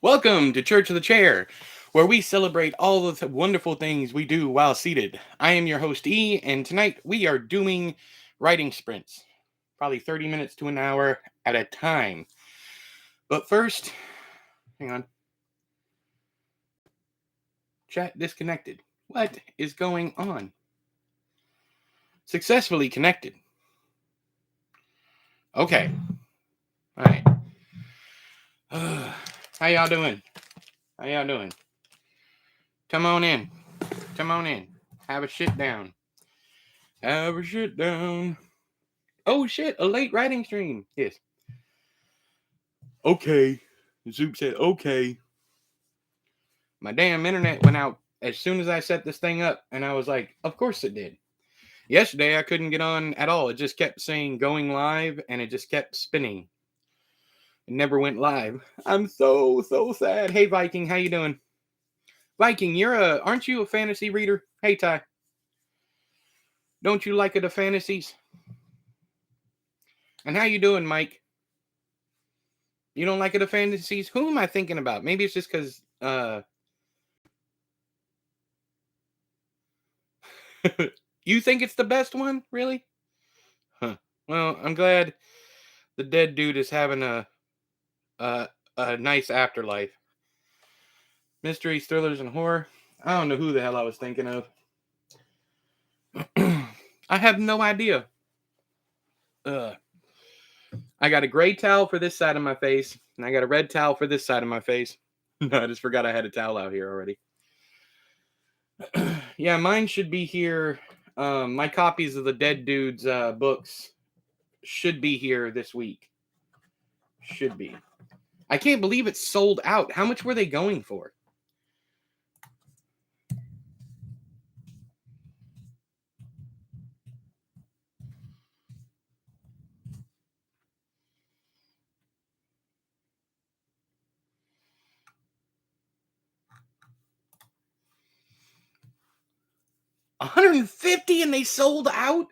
Welcome to Church of the Chair, where we celebrate all of the wonderful things we do while seated. I am your host, E, and tonight we are doing writing sprints, probably 30 minutes to an hour at a time. But first, hang on. Chat disconnected. What is going on? Successfully connected. Okay. All right. How y'all doing? How y'all doing? Come on in. Come on in. Have a shit down. Have a shit down. Oh shit, a late writing stream. Yes. Okay. Zoop said, okay. My damn internet went out as soon as I set this thing up, and I was like, of course it did. Yesterday, I couldn't get on at all. It just kept saying going live, and it just kept spinning. It never went live. I'm so sad. Hey, Viking, how you doing? Viking, aren't you a fantasy reader? Hey, Ty. Don't you like the fantasies? And how you doing, Mike? You don't like the fantasies? Who am I thinking about? Maybe it's just because, you think it's the best one? Really? Huh. Well, I'm glad the dead dude is having a nice afterlife. Mysteries, thrillers, and horror. I don't know who the hell I was thinking of. I have no idea. I got a gray towel for this side of my face, and I got a red towel for this side of my face. No, I just forgot I had a towel out here already. Yeah, mine should be here. My copies of the dead dude's books should be here this week. Should be. I can't believe it's sold out. How much were they going for? $150 and they sold out?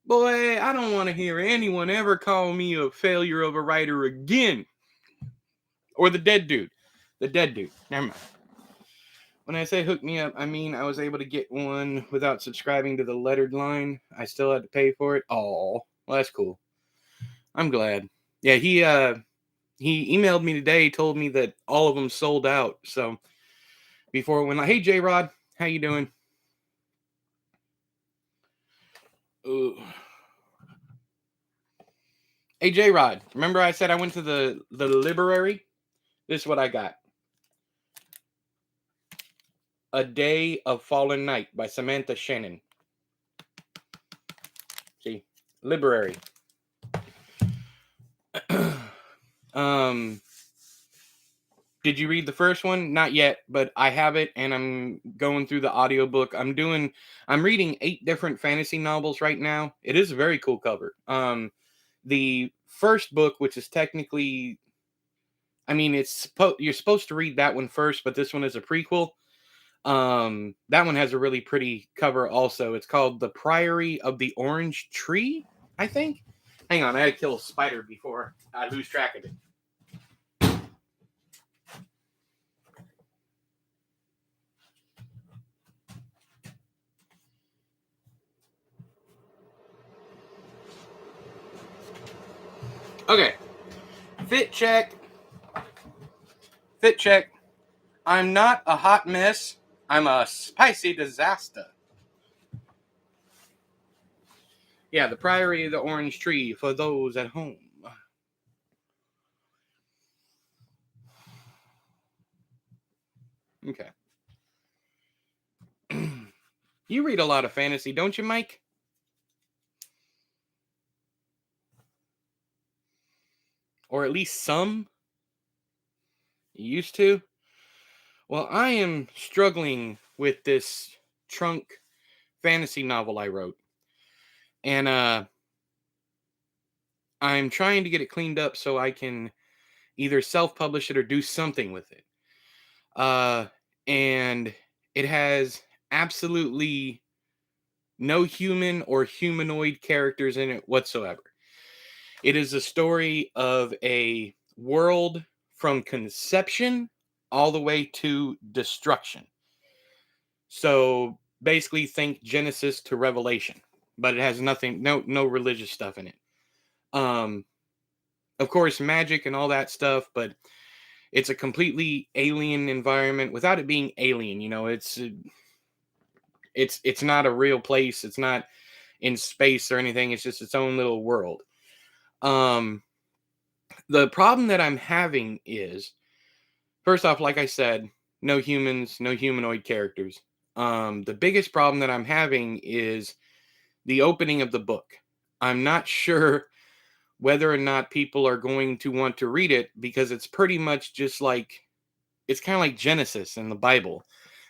Boy, I don't want to hear anyone ever call me a failure of a writer again. Or the dead dude. The dead dude. Never mind. When I say hook me up, I mean I was able to get one without subscribing to the lettered line. I still had to pay for it. Oh, well, that's cool. I'm glad. Yeah, he emailed me today, told me that all of them sold out. So before it went like, hey J Rod, how you doing? Ooh. Hey J Rod, remember I said I went to the library? This is what I got. A Day of Fallen Night by Samantha Shannon. See, library. Did you read the first one? Not yet, but I have it, and I'm going through the audiobook. I'm reading 8 different fantasy novels right now. It is a very cool cover. The first book, which is technically, I mean, you're supposed to read that one first, but this one is a prequel. That one has a really pretty cover also. It's called The Priory of the Orange Tree, I think. Hang on, I had to kill a spider before I lose track of it. Okay. Fit check. Fit check. I'm not a hot mess. I'm a spicy disaster. Yeah, The Priory of the Orange Tree for those at home. Okay. You read a lot of fantasy, don't you, Mike? Or at least some? You used to? Well, I am struggling with this trunk fantasy novel I wrote. And I'm trying to get it cleaned up so I can either self-publish it or do something with it. And it has absolutely no human or humanoid characters in it whatsoever. It is a story of a world from conception all the way to destruction. So basically think Genesis to Revelation, but it has nothing, no religious stuff in it. Um, of course, magic and all that stuff, but it's a completely alien environment without it being alien. It's not a real place. It's not in space or anything. It's just its own little world. Um, the problem that I'm having is, first off, like I said, no humans, no humanoid characters. The biggest problem that I'm having is the opening of the book. I'm not sure whether or not people are going to want to read it because it's pretty much just like, it's kind of like Genesis in the Bible,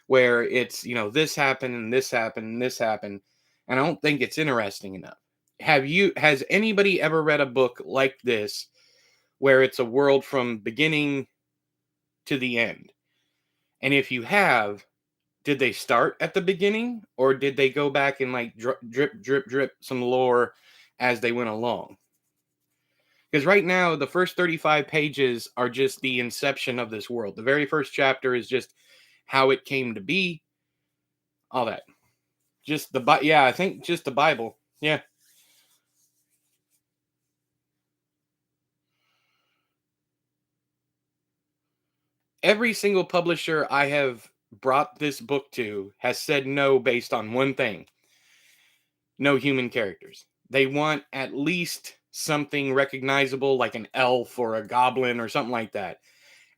where it's, this happened and this happened and this happened. And I don't think it's interesting enough. Has anybody ever read a book like this where it's a world from beginning to the end? And if you have, did they start at the beginning or did they go back and like drip some lore as they went along? Because right now, the first 35 pages are just the inception of this world. The very first chapter is just how it came to be, all that. I think just the Bible. Yeah. Every single publisher I have brought this book to has said no based on one thing: no human characters. They want at least something recognizable like an elf or a goblin or something like that.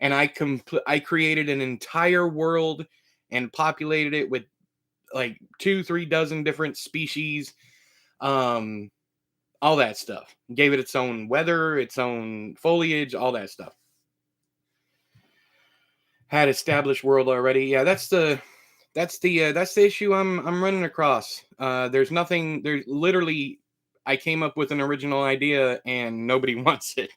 And I created an entire world and populated it with like 2-3 dozen different species, um, all that stuff. Gave it its own weather, its own foliage, all that stuff. Had established world already. Yeah, that's the issue I'm running across. There's nothing. There's literally, I came up with an original idea and nobody wants it.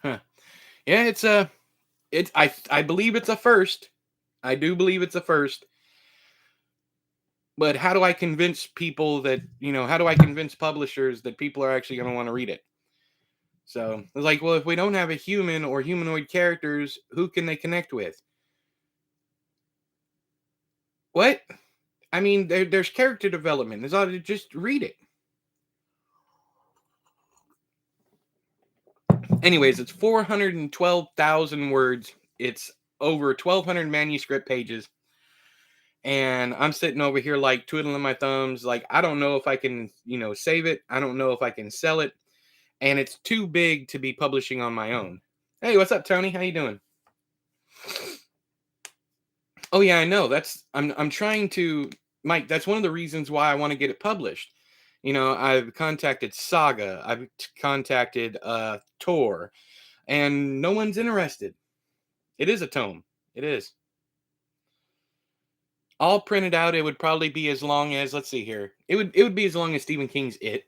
Huh. Yeah, I believe it's a first. I do believe it's a first. But how do I convince people that, how do I convince publishers that people are actually going to want to read it? So it's like, well, if we don't have a human or humanoid characters, who can they connect with? What? I mean, there's character development. There's all to just read it. Anyways, it's 412,000 words. It's over 1,200 manuscript pages. And I'm sitting over here like twiddling my thumbs. Like, I don't know if I can, save it. I don't know if I can sell it. And it's too big to be publishing on my own. Hey, what's up, Tony? How you doing? Oh yeah, I know. I'm trying to, Mike, that's one of the reasons why I want to get it published. I've contacted Saga, I've contacted Tor, and no one's interested. It is a tome. It is. All printed out, it would probably be as long as, let's see here. It would be as long as Stephen King's It.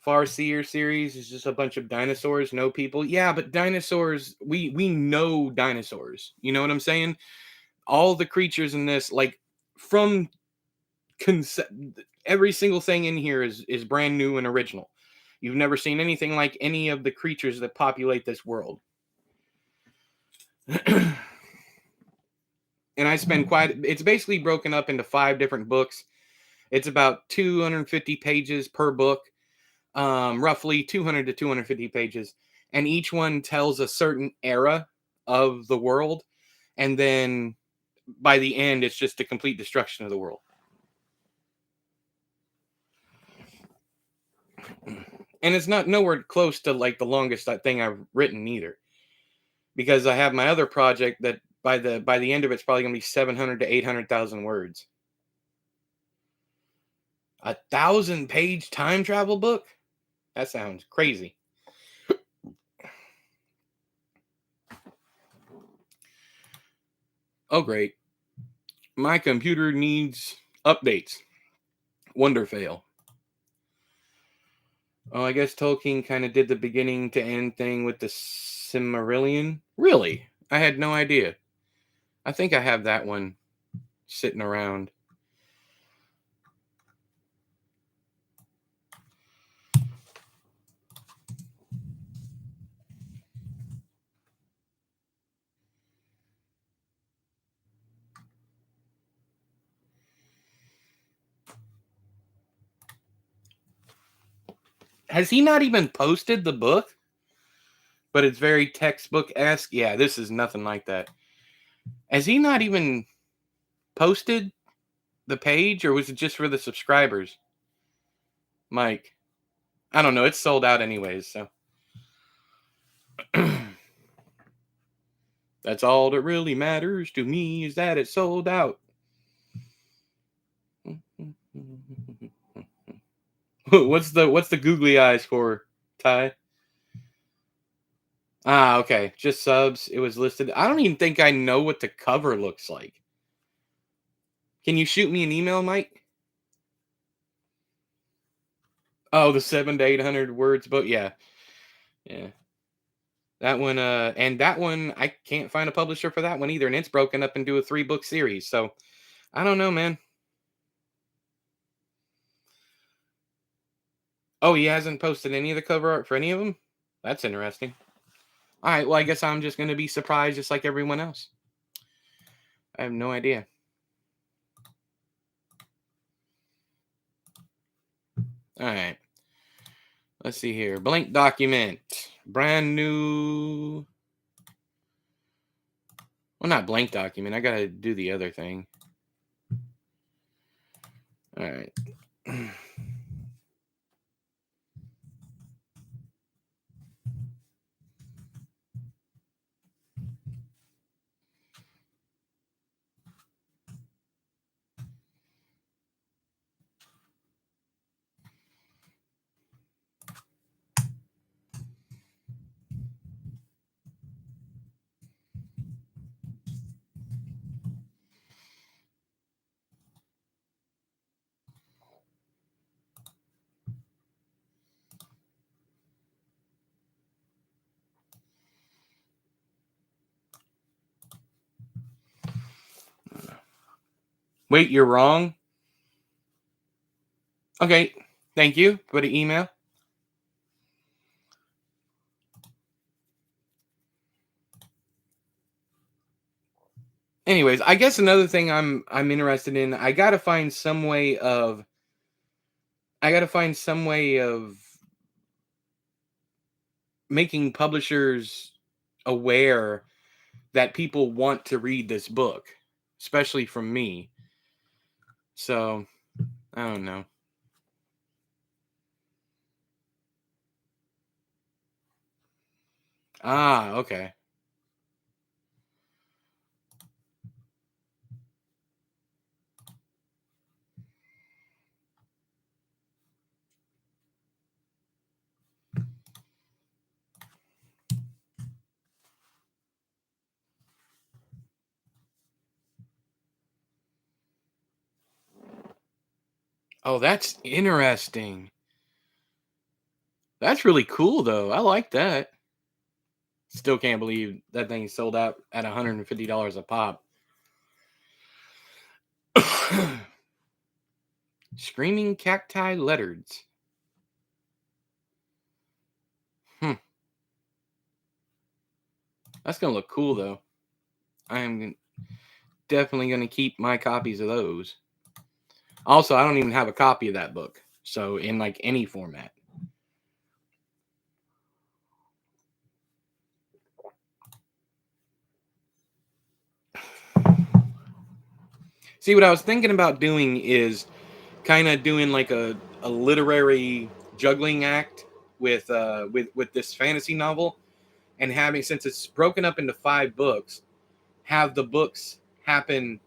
Farseer series is just a bunch of dinosaurs, no people. Yeah, but dinosaurs, we know dinosaurs. You know what I'm saying? All the creatures in this, like, from concept, every single thing in here is brand new and original. You've never seen anything like any of the creatures that populate this world. And I spend it's basically broken up into 5 different books. It's about 250 pages per book, roughly 200 to 250 pages. And each one tells a certain era of the world. And then by the end, it's just a complete destruction of the world. And it's not nowhere close to like the longest thing I've written either, because I have my other project that by the end of it's probably gonna be 700 to 800,000 words. 1,000-page time travel book? That sounds crazy. Oh great, my computer needs updates. Wonder fail. Oh, I guess Tolkien kind of did the beginning to end thing with the Silmarillion. Really? I had no idea. I think I have that one sitting around. Has he not even posted the book? But it's very textbook-esque. Yeah, this is nothing like that. Has he not even posted the page, or was it just for the subscribers? Mike. I don't know. It's sold out anyways, so. That's all that really matters to me, is that it's sold out. What's the googly eyes for, Ty? Ah, okay. Just subs. It was listed. I don't even think I know what the cover looks like. Can you shoot me an email, Mike? Oh, the 7 to 800 words book. Yeah. Yeah. That one, and that one, I can't find a publisher for that one either, and it's broken up into a 3-book series. So I don't know, man. Oh, he hasn't posted any of the cover art for any of them? That's interesting. All right, well, I guess I'm just going to be surprised just like everyone else. I have no idea. All right. Let's see here. Blank document. Brand new. Well, not blank document. I got to do the other thing. All right. Wait, you're wrong? Okay. Thank you for the email. Anyways, I guess another thing I'm interested in, I got to find some way of making publishers aware that people want to read this book, especially from me. So, I don't know. Ah, okay. Oh, that's interesting. That's really cool though. I like that. Still can't believe that thing sold out at $150 a pop. Screaming cacti lettereds. Hmm. That's gonna look cool though. I am definitely gonna keep my copies of those. Also, I don't even have a copy of that book. So in like any format. See, what I was thinking about doing is kind of doing like a literary juggling act with this fantasy novel, and having, since it's broken up into 5 books, have the books happen.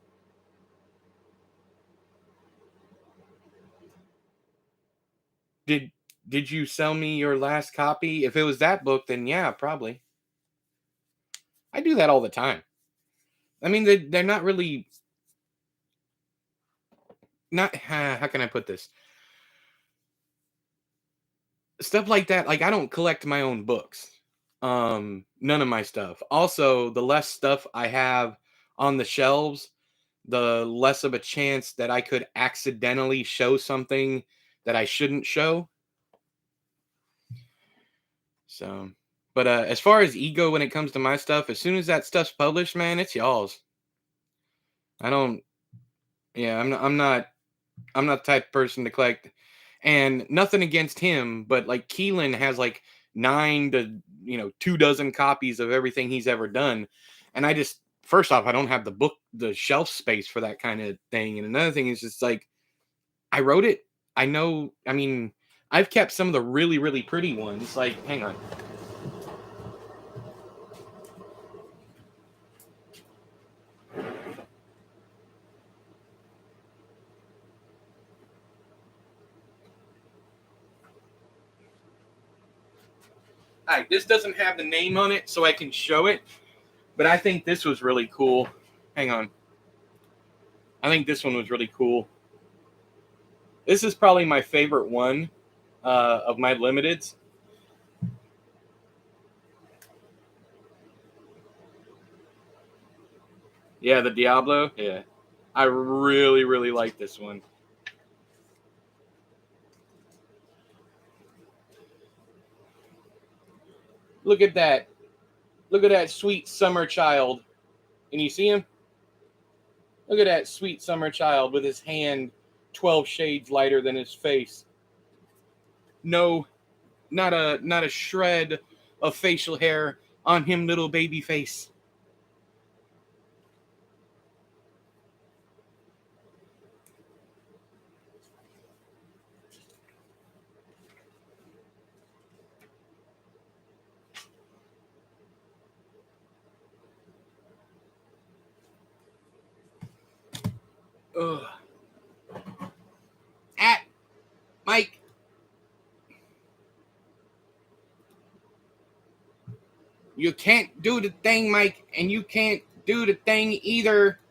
Did you sell me your last copy? If it was that book, then yeah, probably. I do that all the time. I mean, they're not really, not how can I put this, stuff like that. Like, I don't collect my own books. None of my stuff. Also, the less stuff I have on the shelves, the less of a chance that I could accidentally show something that I shouldn't show. So, but as far as ego when it comes to my stuff, as soon as that stuff's published, man, it's y'all's. I don't. Yeah, I'm not. I'm not the type of person to collect. And nothing against him, but like Keelan has like 9 to 24 copies of everything he's ever done. And I just, first off, I don't have the shelf space for that kind of thing. And another thing is just like, I wrote it. I know, I mean, I've kept some of the really, really pretty ones. Like, hang on. All right, this doesn't have the name on it, so I can show it. But I think this was really cool. Hang on. I think this one was really cool. This is probably my favorite one of my limiteds. Yeah, the Diablo. Yeah. I really, really like this one. Look at that. Look at that sweet summer child. Can you see him? Look at that sweet summer child with his hand 12 shades lighter than his face. No, not a shred of facial hair on him little baby face. Ugh. At Mike. You can't do the thing, Mike, and you can't do the thing either,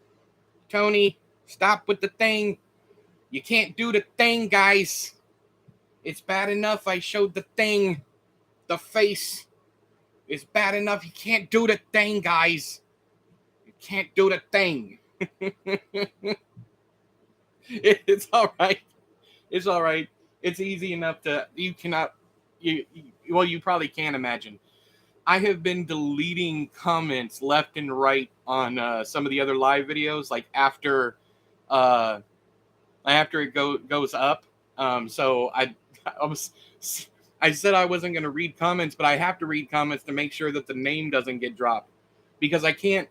Tony. Stop with the thing. You can't do the thing, guys. It's bad enough I showed the thing. The face is bad enough. You can't do the thing, guys. You can't do the thing. It's all right. It's all right. It's easy enough to, you cannot, well, you probably can't imagine. I have been deleting comments left and right on some of the other live videos, like uh, after it goes up. So I was, I said I wasn't going to read comments, but I have to read comments to make sure that the name doesn't get dropped, because I can't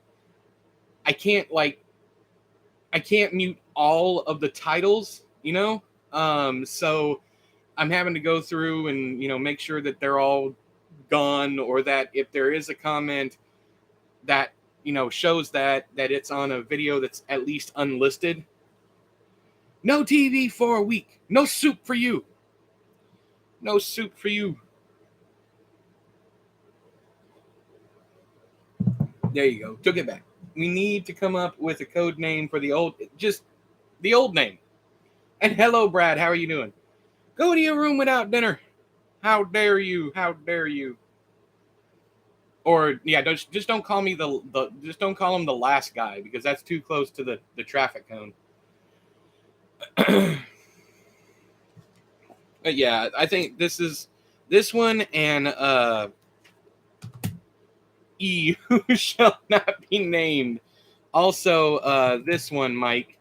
like, I can't mute all of the titles, you know? So I'm having to go through and, make sure that they're all gone, or that if there is a comment that, shows that it's on a video that's at least unlisted. No TV for a week. No soup for you. No soup for you. There you go. Took it back. We need to come up with a code name for the old name. And hello, Brad. How are you doing? Go to your room without dinner. How dare you? How dare you? Or yeah, just don't call me just don't call him the last guy, because that's too close to the traffic cone. But yeah, I think this one and E who shall not be named. Also, this one, Mike.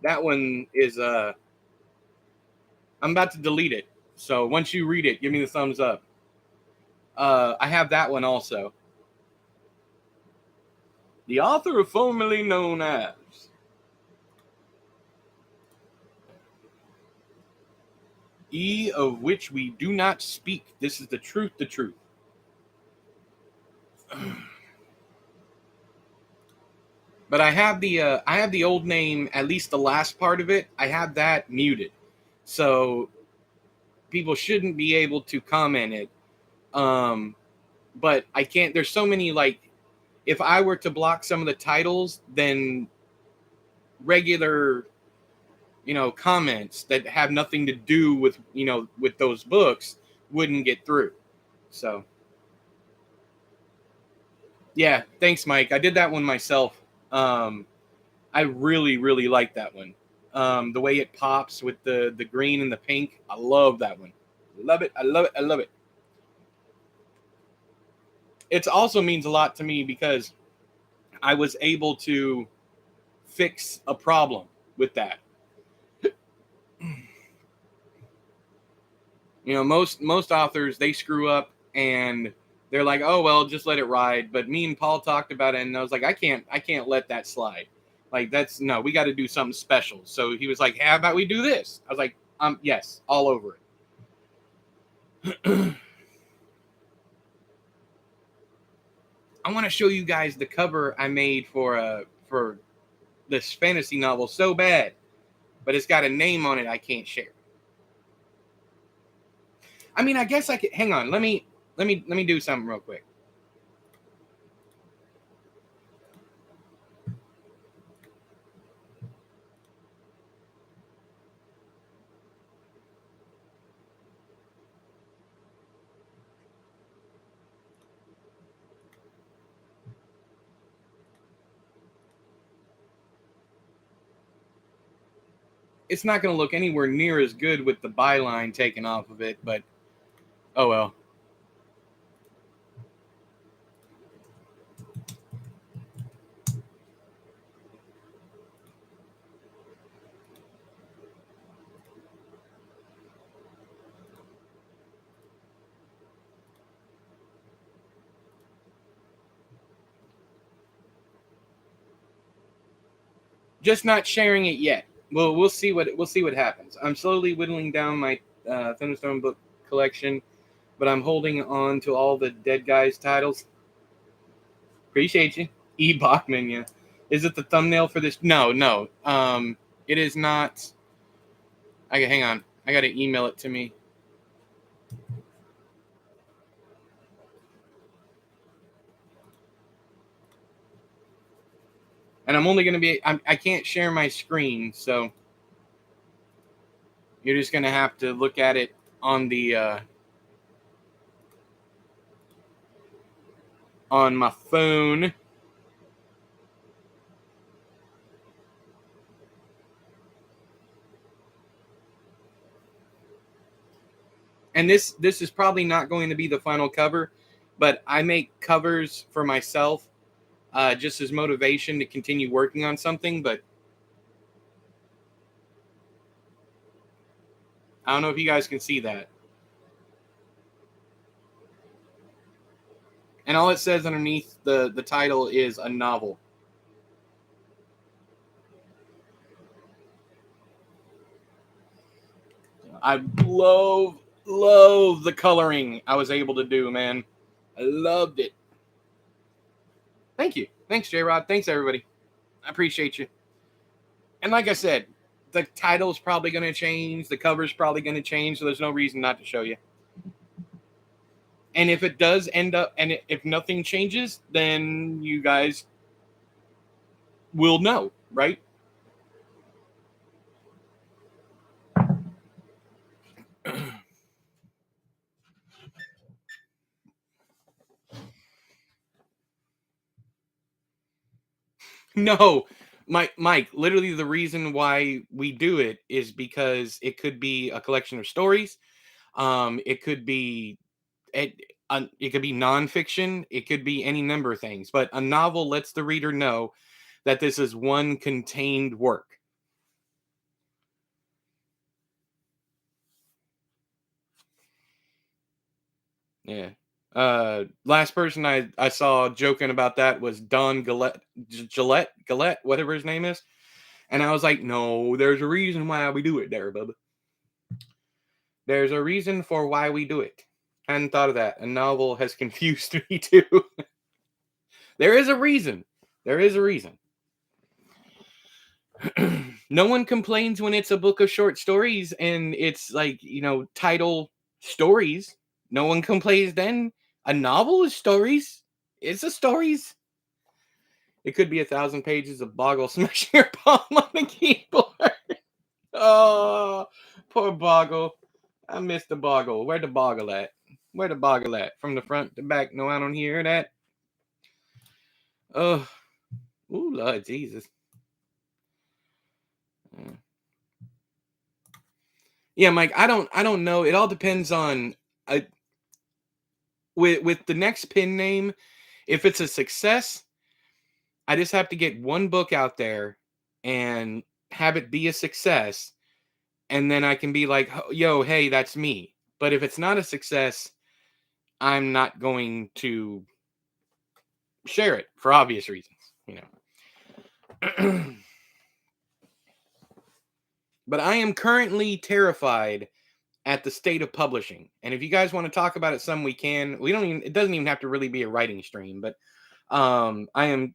That one is I'm about to delete it. So once you read it, give me the thumbs up. I have that one also. The author of formerly known as E, of which we do not speak. This is the truth, the truth. But I have the old name, at least the last part of it. I have that muted, so people shouldn't be able to comment it. But I can't. There's so many, like, if I were to block some of the titles, then regular, comments that have nothing to do with with those books wouldn't get through. So yeah, thanks, Mike. I did that one myself. I really, really like that one. The way it pops with the green and the pink, I love that one. Love it. I love it. I love it. It also means a lot to me because I was able to fix a problem with that. Most authors, they screw up and they're like, oh well, just let it ride. But me and Paul talked about it, and I was like, I can't let that slide. Like, that's no, we got to do something special. So he was like, hey, how about we do this? I was like, yes, all over it. I want to show you guys the cover I made for this fantasy novel so bad, but it's got a name on it I can't share. I mean, I guess I could. Hang on, let me do something real quick. It's not going to look anywhere near as good with the byline taken off of it, but oh well. Just not sharing it yet. We'll see what happens. I'm slowly whittling down my Thunderstone book collection, but I'm holding on to all the Dead Guys titles. Appreciate you, E. Bachman. Yeah, is it the thumbnail for this? No, no. It is not. Hang on. I got to email it to me. And I'm only going to be. I can't share my screen, so you're just going to have to look at it on the on my phone. And this is probably not going to be the final cover, but I make covers for myself just as motivation to continue working on something. But I don't know if you guys can see that. And all it says underneath the title is a novel. I love the coloring I was able to do, man. I loved it. Thank you. Thanks, J-Rod. Thanks, everybody. I appreciate you. And like I said, the title's probably going to change. The cover's probably going to change, so there's no reason not to show you. And if it does end up, and if nothing changes, then you guys will know, right? No, Mike. Literally, the reason why we do it is because it could be a collection of stories. It could be it could be nonfiction. It could be any number of things. But a novel lets the reader know that this is one contained work. Yeah. Last person I saw joking about that was Don Gillette, whatever his name is. And I was like, no, there's a reason why we do it there, bub. There's a reason for why we do it. Hadn't thought of that. A novel has confused me too. There is a reason. There is a reason. No one complains when it's a book of short stories and it's like, title stories. No one complains then. A novel is stories. It's a stories. It could be 1,000 pages of Boggle smashing your palm on the keyboard. Oh, poor Boggle. I miss the Boggle. Where the Boggle at? Where the Boggle at? From the front to back? No, I don't hear that. Oh, ooh, Lord Jesus. Yeah, Mike. I don't know. It all depends on. With the next pin name. If it's a success, I just have to get one book out there and have it be a success, and then I can be like, yo, hey, that's me. But if it's not a success, I'm not going to share it for obvious reasons, you know. But I am currently terrified at the state of publishing. And if you guys want to talk about it some, we can. We don't even, it doesn't even have to really be a writing stream, but I am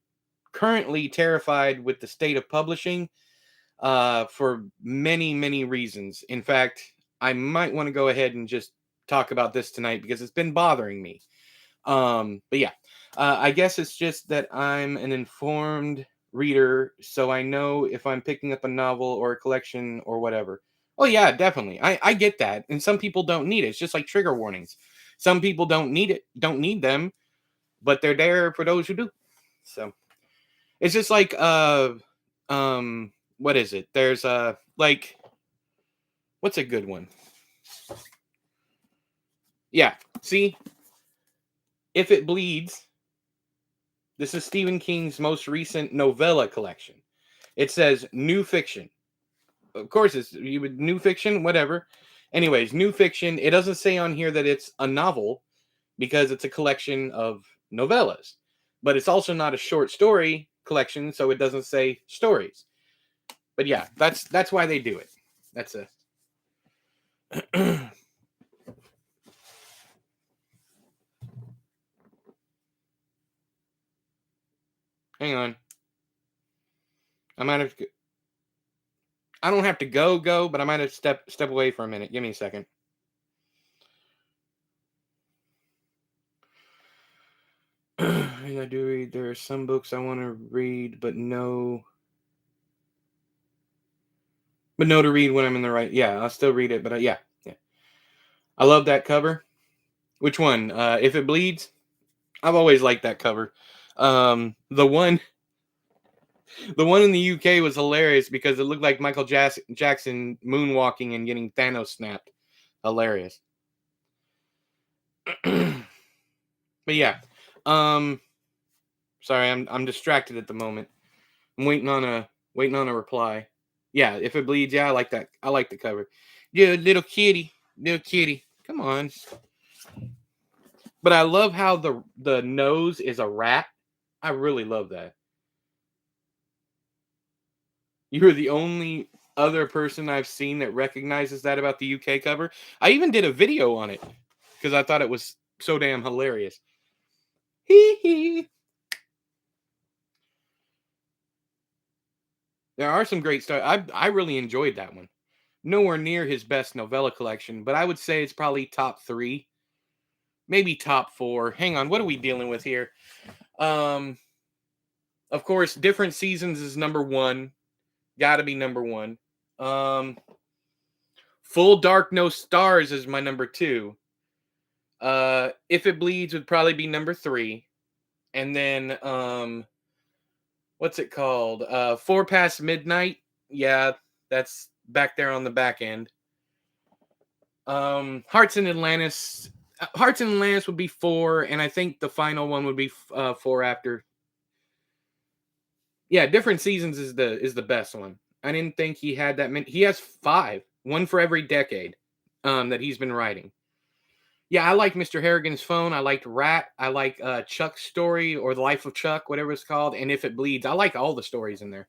currently terrified with the state of publishing for many, many reasons. In fact, I might want to go ahead and just talk about this tonight because it's been bothering me. But yeah, I guess it's just that I'm an informed reader, so I know if I'm picking up a novel or a collection or whatever. Oh yeah, definitely. I get that. And some people don't need it. It's just like trigger warnings. Some people don't need them, but they're there for those who do. So it's just like what is it? There's like what's a good one? Yeah. See, if it bleeds, this is Stephen King's most recent novella collection. It says new fiction. Of course, it's you would new fiction, whatever. Anyways, new fiction. It doesn't say on here that it's a novel because it's a collection of novellas, but it's also not a short story collection, so it doesn't say stories. But yeah, that's why they do it. That's a hang on. I might have. I don't have to go, but I might have step away for a minute. Give me a second. I do read. There are some books I want to read, but no to read when I'm in the right. Yeah, I'll still read it, but yeah, yeah. I love that cover. Which one? If it bleeds. I've always liked that cover. The one, the one in the UK was hilarious because it looked like Michael Jackson moonwalking and getting Thanos snapped. Hilarious. But yeah, um, sorry, I'm distracted at the moment. I'm waiting on a reply. Yeah, if it bleeds, yeah, I like that. I like the cover. Yeah, little kitty. Come on. But I love how the nose is a rat. I really love that. You're the only other person I've seen that recognizes that about the UK cover. I even did a video on it because I thought it was so damn hilarious. Hee hee. There are some great stuff. I really enjoyed that one. Nowhere near his best novella collection, but I would say it's probably top 3, maybe top 4. Hang on, what are we dealing with here? Um, of course, Different Seasons is number 1. Got to be number 1. Um, Full Dark No Stars is my number 2. If It Bleeds would probably be number 3. And then what's it called? 4 Past Midnight. Yeah, that's back there on the back end. Hearts in Atlantis would be 4, and I think the final one would be 4 after. Yeah, Different Seasons is the best one. I didn't think he had that many. He has 5, one for every decade that he's been writing. Yeah, I like Mr. Harrigan's Phone. I liked Rat. I like Chuck's Story or The Life of Chuck, whatever it's called. And If It Bleeds, I like all the stories in there.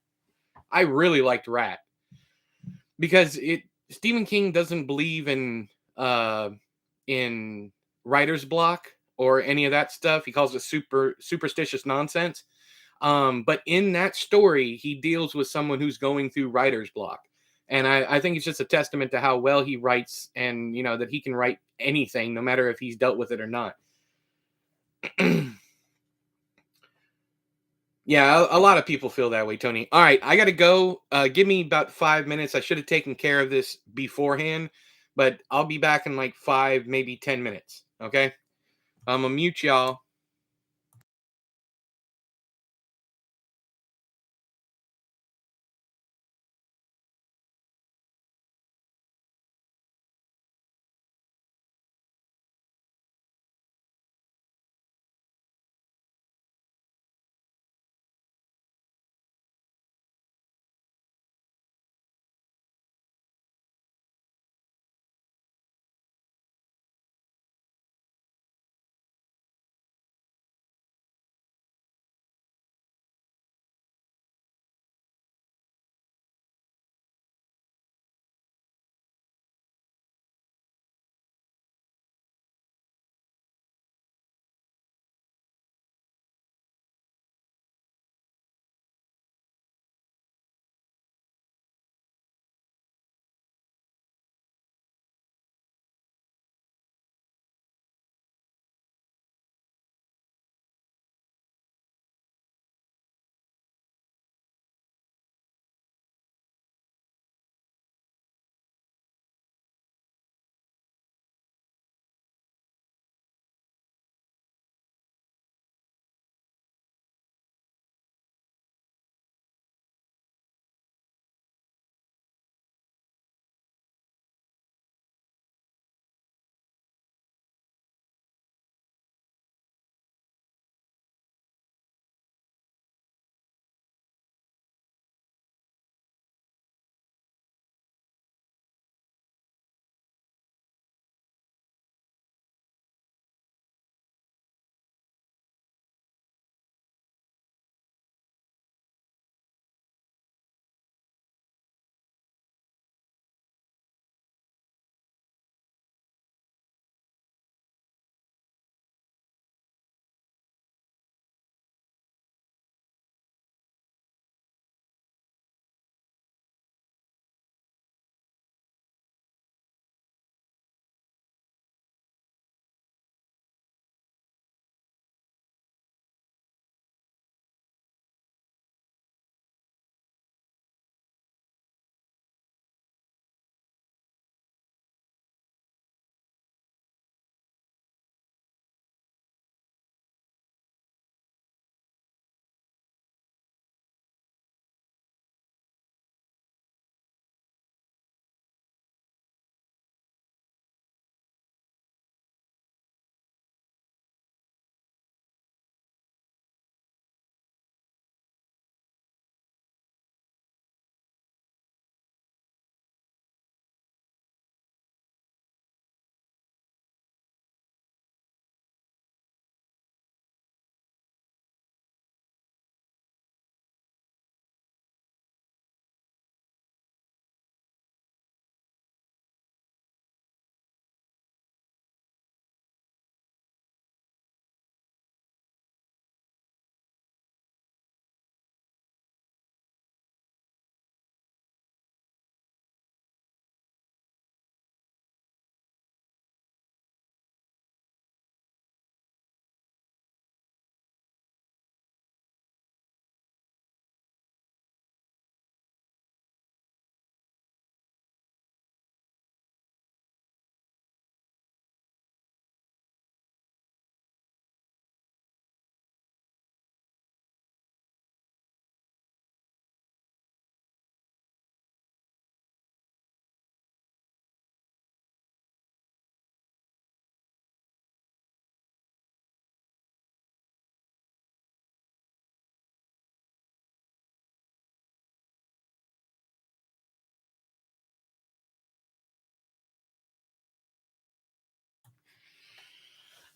I really liked Rat because it Stephen King doesn't believe in writer's block or any of that stuff. He calls it superstitious nonsense. But in that story, he deals with someone who's going through writer's block. And I think it's just a testament to how well he writes and, that he can write anything, no matter if he's dealt with it or not. Yeah, a lot of people feel that way, Tony. All right, I got to go. Give me about 5 minutes. I should have taken care of this beforehand, but I'll be back in like 5, maybe 10 minutes. Okay? I'm going to mute y'all.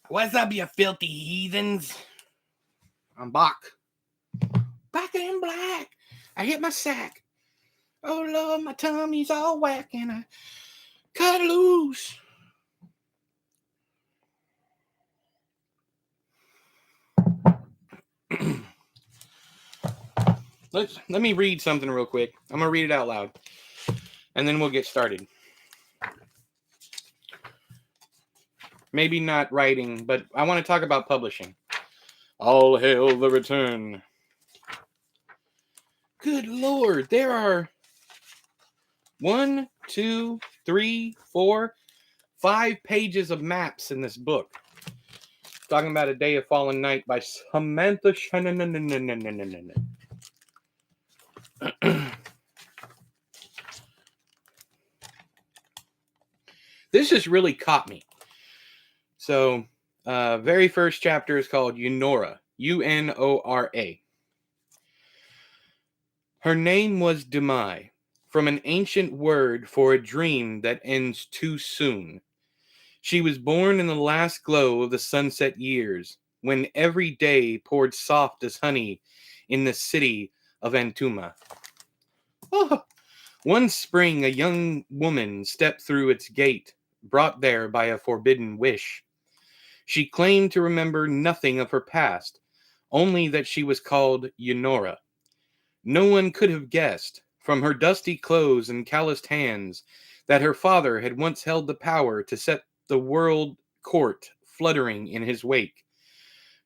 What's up, you filthy heathens? I'm back. Back in black. I hit my sack. Oh, Lord, my tummy's all whack and I cut loose. Let me read something real quick. I'm going to read it out loud. And then we'll get started. Maybe not writing, but I want to talk about publishing. All hail the return. Good Lord, there are 1, 2, 3, 4, 5 pages of maps in this book. Talking about A Day of Fallen Night by Samantha Shannon. This just really caught me. So, very first chapter is called Unora. Unora. Her name was Demai, from an ancient word for a dream that ends too soon. She was born in the last glow of the sunset years, when every day poured soft as honey in the city of Antuma. Oh. One spring, a young woman stepped through its gate, brought there by a forbidden wish. She claimed to remember nothing of her past, only that she was called Eunora. No one could have guessed, from her dusty clothes and calloused hands, that her father had once held the power to set the world court fluttering in his wake.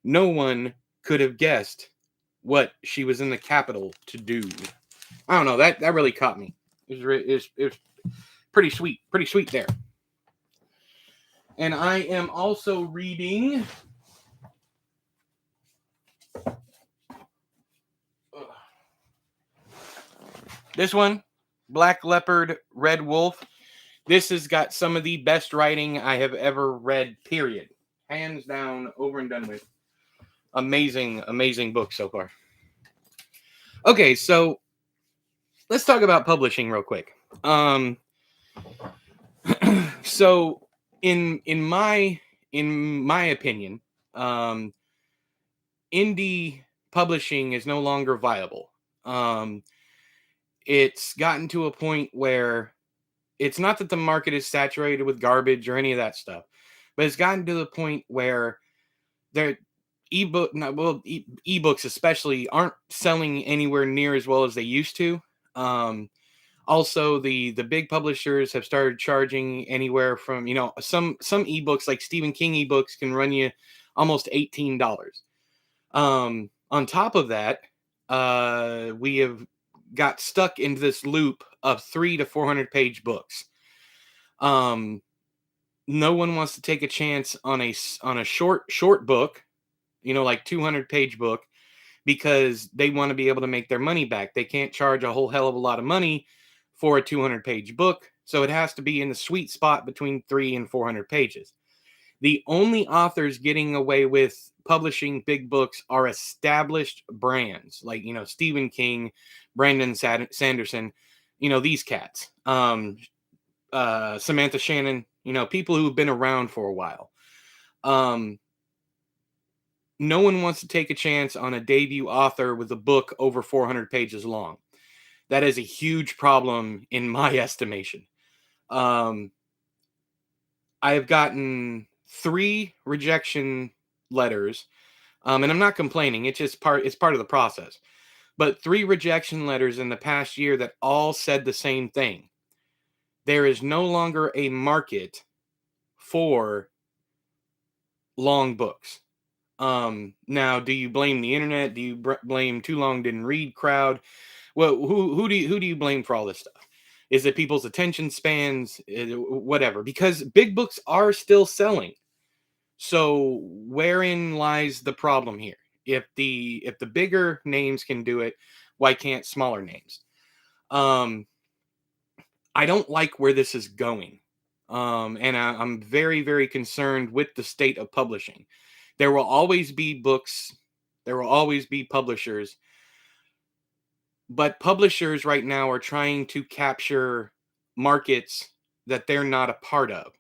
No one could have guessed what she was in the capital to do. I don't know, that really caught me. It was pretty sweet there. And I am also reading this one, Black Leopard, Red Wolf. This has got some of the best writing I have ever read, period. Hands down, over and done with. Amazing, amazing book so far. Okay, so let's talk about publishing real quick. So in my opinion, indie publishing is no longer viable. It's gotten to a point where it's not that the market is saturated with garbage or any of that stuff, but it's gotten to the point where their ebooks especially aren't selling anywhere near as well as they used to. Also, the big publishers have started charging anywhere from, some ebooks like Stephen King ebooks can run you almost $18. On top of that, we have got stuck into this loop of 300 to 400 page books. No one wants to take a chance on a short book, like 200-page book, because they want to be able to make their money back. They can't charge a whole hell of a lot of money for a 200-page book, so it has to be in the sweet spot between 300 and 400 pages. The only authors getting away with publishing big books are established brands like, Stephen King, Brandon Sanderson, these cats. Samantha Shannon, people who've been around for a while. No one wants to take a chance on a debut author with a book over 400 pages long. That is a huge problem in my estimation. I have gotten 3 rejection letters, and I'm not complaining. It's part of the process. But 3 rejection letters in the past year that all said the same thing. There is no longer a market for long books. Now, do you blame the internet? Do you blame too long didn't read crowd? Well, who do you blame for all this stuff? Is it people's attention spans? Whatever. Because big books are still selling. So wherein lies the problem here? If the bigger names can do it, why can't smaller names? I don't like where this is going. And I'm very, very concerned with the state of publishing. There will always be books. There will always be publishers. But publishers right now are trying to capture markets that they're not a part of.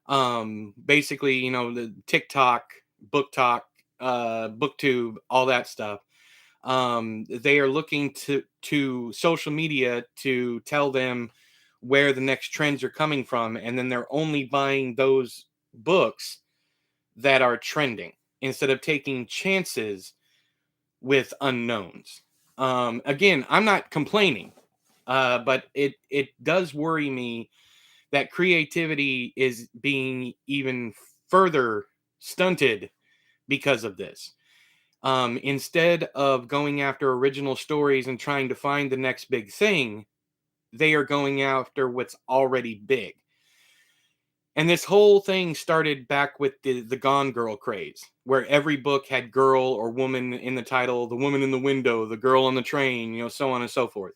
Basically, the TikTok, book talk, booktube, all that stuff. They are looking to social media to tell them where the next trends are coming from, and then they're only buying those books that are trending instead of taking chances with unknowns. Again, I'm not complaining, but it does worry me that creativity is being even further stunted because of this. Instead of going after original stories and trying to find the next big thing, they are going after what's already big. And this whole thing started back with the Gone Girl craze, where every book had girl or woman in the title, the woman in the window, the girl on the train, so on and so forth.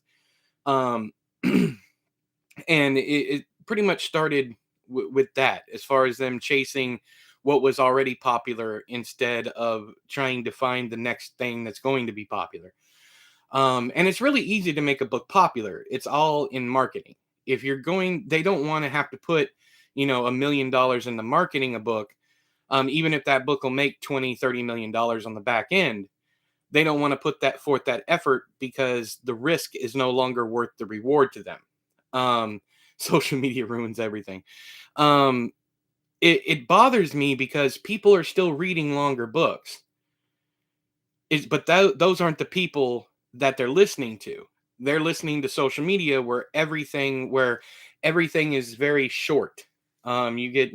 Um, and it pretty much started with that, as far as them chasing what was already popular instead of trying to find the next thing that's going to be popular. And it's really easy to make a book popular. It's all in marketing. If you're going, they don't want to have to put, $1 million into marketing a book. Even if that book will make 20-30 million dollars on the back end, they don't want to put that forth, that effort, because the risk is no longer worth the reward to them. Um, Social media ruins everything. Um, it bothers me because people are still reading longer books. But those aren't the people that they're listening to. They're listening to social media where everything is very short. You get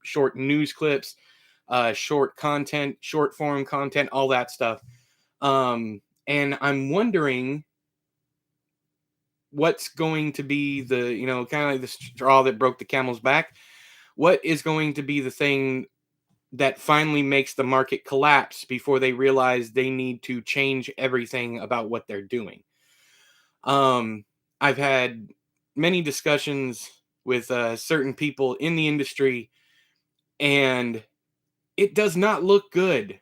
short news clips, short content, short form content, all that stuff. And I'm wondering what's going to be the kind of like the straw that broke the camel's back. What is going to be the thing that finally makes the market collapse before they realize they need to change everything about what they're doing? Um, I've had many discussions with certain people in the industry, and it does not look good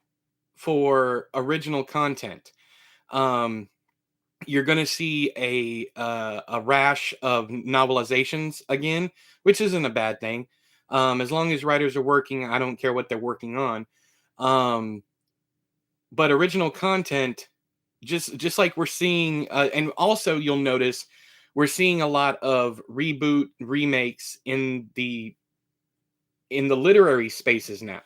for original content. Um, you're going to see a rash of novelizations again, which isn't a bad thing. As long as writers are working, I don't care what they're working on. Um, but original content, just like we're seeing, and also you'll notice we're seeing a lot of reboot remakes in the literary spaces now.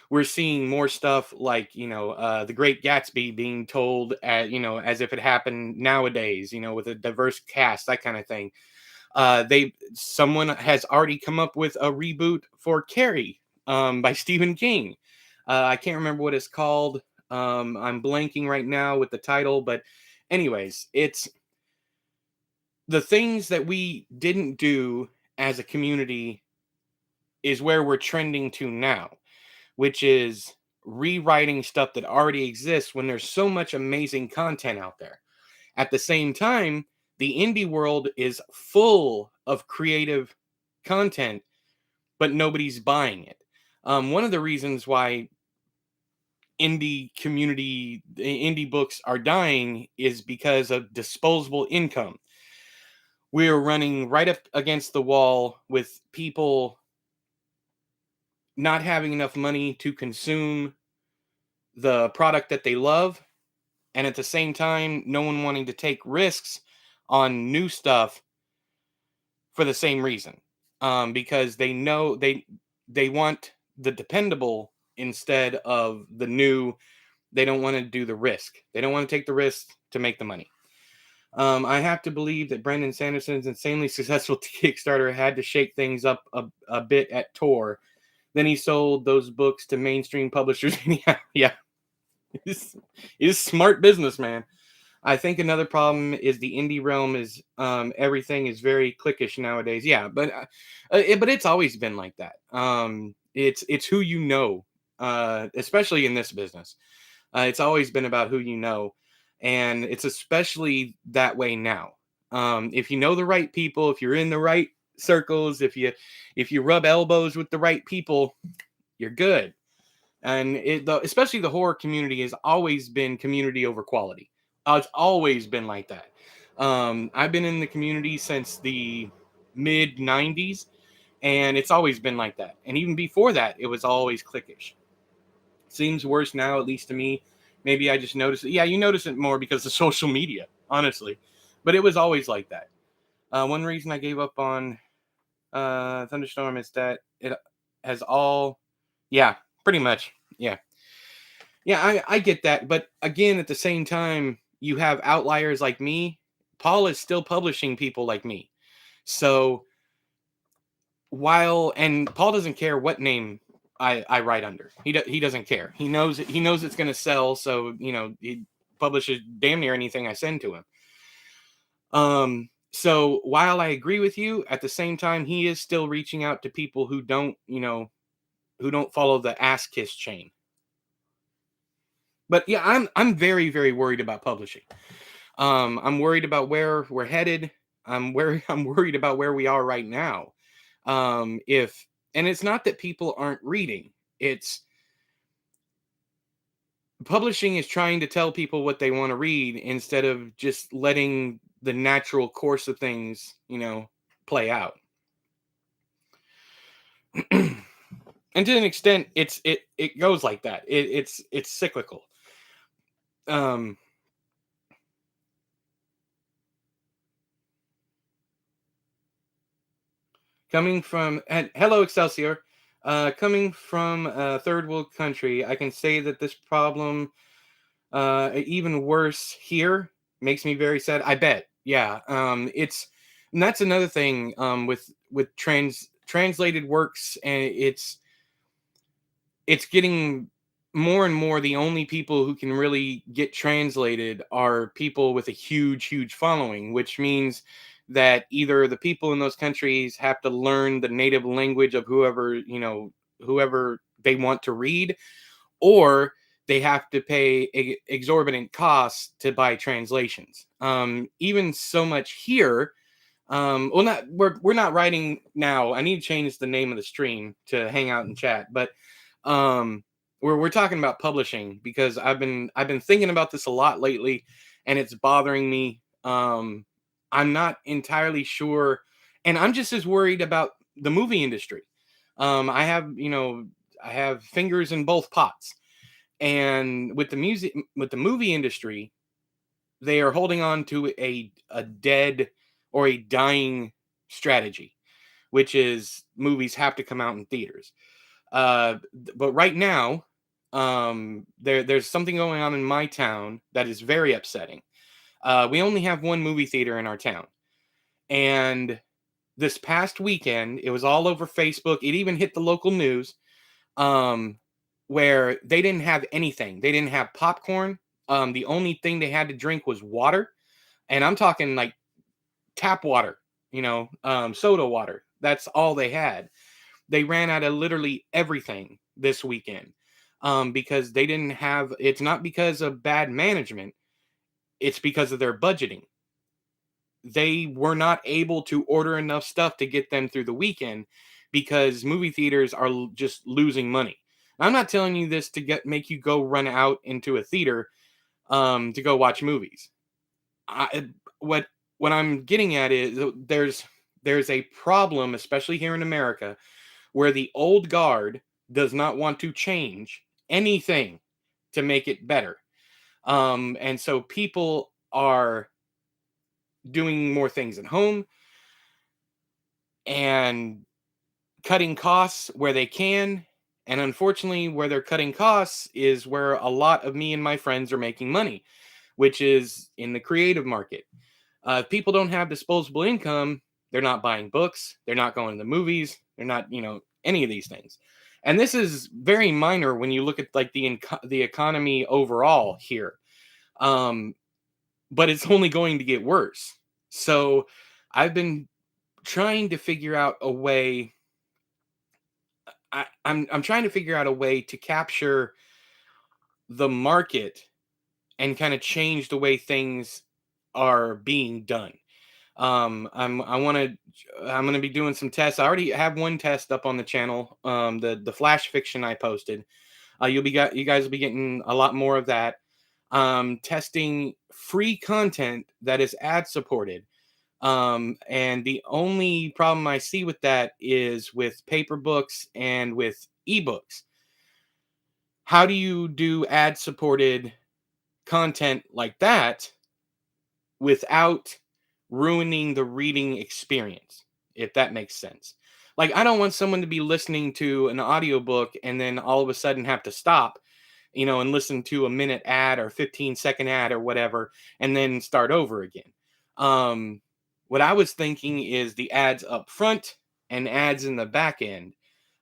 We're seeing more stuff like the Great Gatsby being told as if it happened nowadays, with a diverse cast, that kind of thing. They Someone has already come up with a reboot for Carrie, by Stephen King. I can't remember what it's called. I'm blanking right now with the title, but anyways, it's the things that we didn't do as a community is where we're trending to now, which is rewriting stuff that already exists when there's so much amazing content out there. At the same time, the indie world is full of creative content, but nobody's buying it. One of the reasons why indie books are dying is because of disposable income. We're running right up against the wall with people not having enough money to consume the product that they love, and at the same time no one wanting to take risks on new stuff for the same reason, because they know they want the dependable instead of the new. They don't want to do the risk. They don't want to take the risk to make the money. I have to believe that Brandon Sanderson's insanely successful Kickstarter had to shake things up a bit at Tor. Then he sold those books to mainstream publishers. Yeah, he's smart businessman. I think another problem is the indie realm is everything is very cliquish nowadays. Yeah, but it's always been like that. It's who you know, especially in this business. It's always been about who you know, and it's especially that way now. If you know the right people, if you're in the right circles, if you rub elbows with the right people, you're good. And especially the horror community has always been community over quality. It's always been like that. I've been in the community since the mid '90s, And it's always been like that. And even before that, it was always cliquish. Seems worse now, at least to me. Maybe I just notice it. Yeah, you notice it more because of social media, honestly. But it was always like that. One reason I gave up on Thunderstorm is that it has all, yeah, pretty much. Yeah. Yeah, I get that. But again, at the same time, you have outliers like me. Paul is still publishing people like me. So and Paul doesn't care what name I write under. He doesn't care. He knows it's going to sell, so he publishes damn near anything I send to him. So while I agree with you, at the same time he is still reaching out to people who don't follow the ass kiss chain. But yeah, I'm very very worried about publishing. I'm worried about where we're headed. I'm worried about where we are right now. If and it's not that people aren't reading. It's publishing is trying to tell people what they want to read instead of just letting the natural course of things, play out. And to an extent, it goes like that. It's cyclical. Um, coming from and hello Excelsior, coming from a third world country, I can say that this problem, even worse here, makes me very sad. I bet. Yeah. And that's another thing with translated works, and it's getting more and more the only people who can really get translated are people with a huge following, which means that either the people in those countries have to learn the native language of whoever they want to read, or they have to pay exorbitant costs to buy translations. Even so much here. Well, not we're not writing now. I need to change the name of the stream to Hangout and Chat, but um, we're talking about publishing because I've been thinking about this a lot lately, and it's bothering me. I'm not entirely sure, and I'm just as worried about the movie industry. I have fingers in both pots, and with the movie industry, they are holding on to a dead or a dying strategy, which is movies have to come out in theaters. But right now, there's something going on in my town that is very upsetting. We only have one movie theater in our town, and this past weekend, it was all over Facebook. It even hit the local news, um, where they didn't have anything. They didn't have popcorn. The only thing they had to drink was water, and I'm talking like tap water, soda water. That's all they had. They ran out of literally everything this weekend, because they didn't have. It's not because of bad management. It's because of their budgeting. They were not able to order enough stuff to get them through the weekend because movie theaters are just losing money. I'm not telling you this to make you go run out into a theater to go watch movies. I, what what I'm getting at is there's a problem, especially here in America, where the old guard does not want to change anything to make it better. And so people are doing more things at home and cutting costs where they can. And unfortunately, where they're cutting costs is where a lot of me and my friends are making money, which is in the creative market. If people don't have disposable income, they're not buying books, they're not going to the movies, they're not, any of these things. And this is very minor when you look at like the economy overall here. Um, but it's only going to get worse. So I've been trying to figure out a way. I'm trying to figure out a way to capture the market and kind of change the way things are being done. I'm gonna be doing some tests. I already have one test up on the channel. The flash fiction I posted. You guys will be getting a lot more of that. Testing free content that is ad supported. And the only problem I see with that is with paper books and with ebooks. How do you do ad supported content like that without ruining the reading experience, if that makes sense? Like, I don't want someone to be listening to an audiobook and then all of a sudden have to stop, and listen to a minute ad or 15-second ad or whatever, and then start over again. Um, what I was thinking is the ads up front and ads in the back end,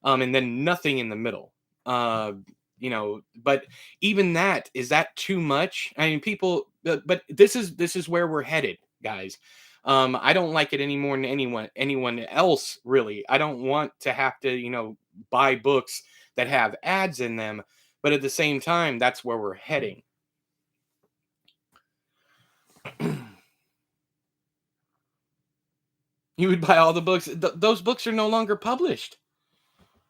and then nothing in the middle. But even that, is that too much? I mean, but this is where we're headed, guys. I don't like it any more than anyone else, really. I don't want to have to, buy books that have ads in them, but at the same time, that's where we're heading. You would buy all the books. Those books are no longer published.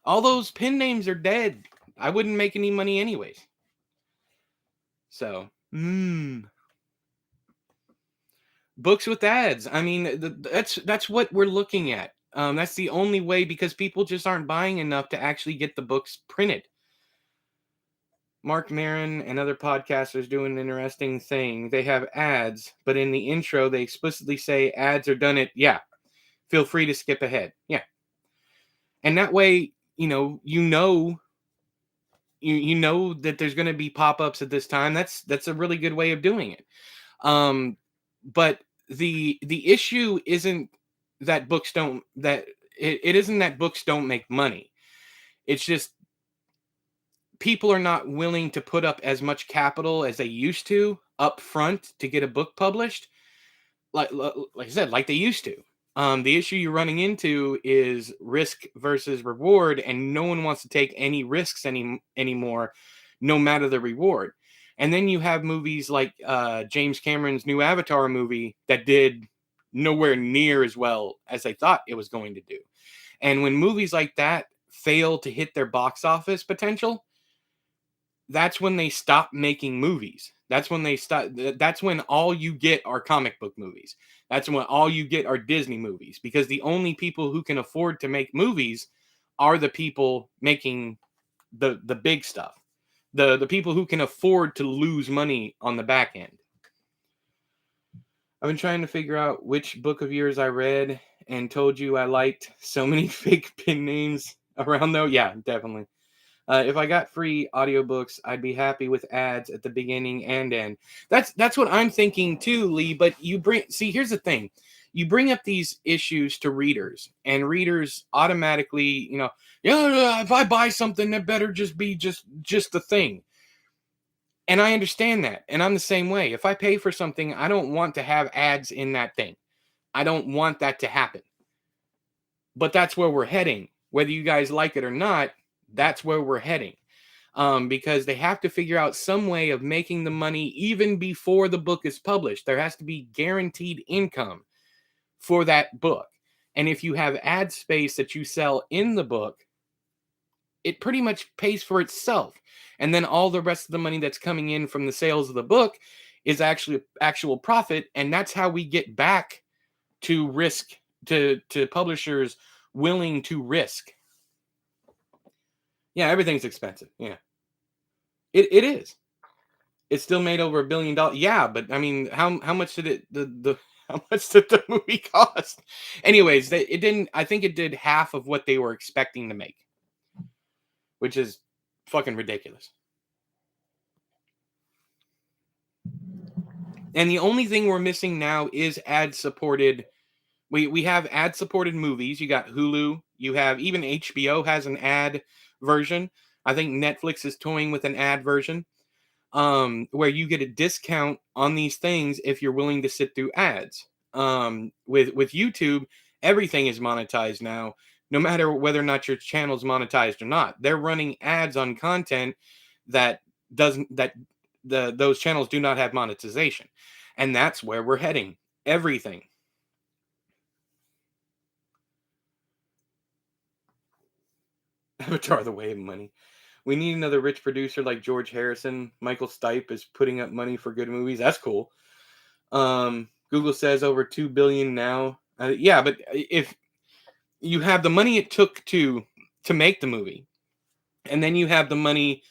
All those pen names are dead. I wouldn't make any money anyways. So, books with ads. I mean, that's what we're looking at. That's the only way, because people just aren't buying enough to actually get the books printed. Mark Maron and other podcasters do an interesting thing. They have ads, but in the intro, they explicitly say ads are done at, yeah, feel free to skip ahead. Yeah. And that way, you know that there's going to be pop-ups at this time. That's a really good way of doing it. But the issue isn't that books don't that it isn't that books don't make money. It's just people are not willing to put up as much capital as they used to up front to get a book published, like I said, like they used to. The issue you're running into is risk versus reward, and no one wants to take any risks anymore, no matter the reward. And then you have movies like James Cameron's new Avatar movie that did nowhere near as well as they thought it was going to do. And when movies like that fail to hit their box office potential, that's when they stop making movies. That's when all you get are comic book movies. That's when all you get are Disney movies, because the only people who can afford to make movies are the people making the big stuff. The people who can afford to lose money on the back end. I've been trying to figure out which book of yours I read and told you I liked so many fake pin names around though. Yeah, definitely. If I got free audiobooks, I'd be happy with ads at the beginning and end. That's what I'm thinking too, Lee. But here's the thing. You bring up these issues to readers, and readers automatically, yeah, if I buy something, that better just be just the thing. And I understand that. And I'm the same way. If I pay for something, I don't want to have ads in that thing. I don't want that to happen. But that's where we're heading. Whether you guys like it or not, that's where we're heading. Because they have to figure out some way of making the money even before the book is published. There has to be guaranteed income for that book. And if you have ad space that you sell in the book, it pretty much pays for itself. And then all the rest of the money that's coming in from the sales of the book is actually actual profit. And that's how we get back to risk, to publishers willing to risk. Yeah, everything's expensive. Yeah. It is. It still made over $1 billion. Yeah, but I mean, how much did the how much did the movie cost? Anyways, it didn't. I think it did half of what they were expecting to make, which is fucking ridiculous. And the only thing we're missing now is ad supported. We have ad supported movies. You got Hulu. You have even HBO has an ad version. I think Netflix is toying with an ad version, where you get a discount on these things if you're willing to sit through ads. With YouTube, everything is monetized now, no matter whether or not your channel's monetized or not. They're running ads on content that doesn't that those channels do not have monetization, and that's where we're heading. Everything. Avatar: The Way of Money. We need another rich producer like George Harrison. Michael Stipe is putting up money for good movies. That's cool. Google says over 2 billion now. Yeah, but if you have the money it took to make the movie, and then you have the money,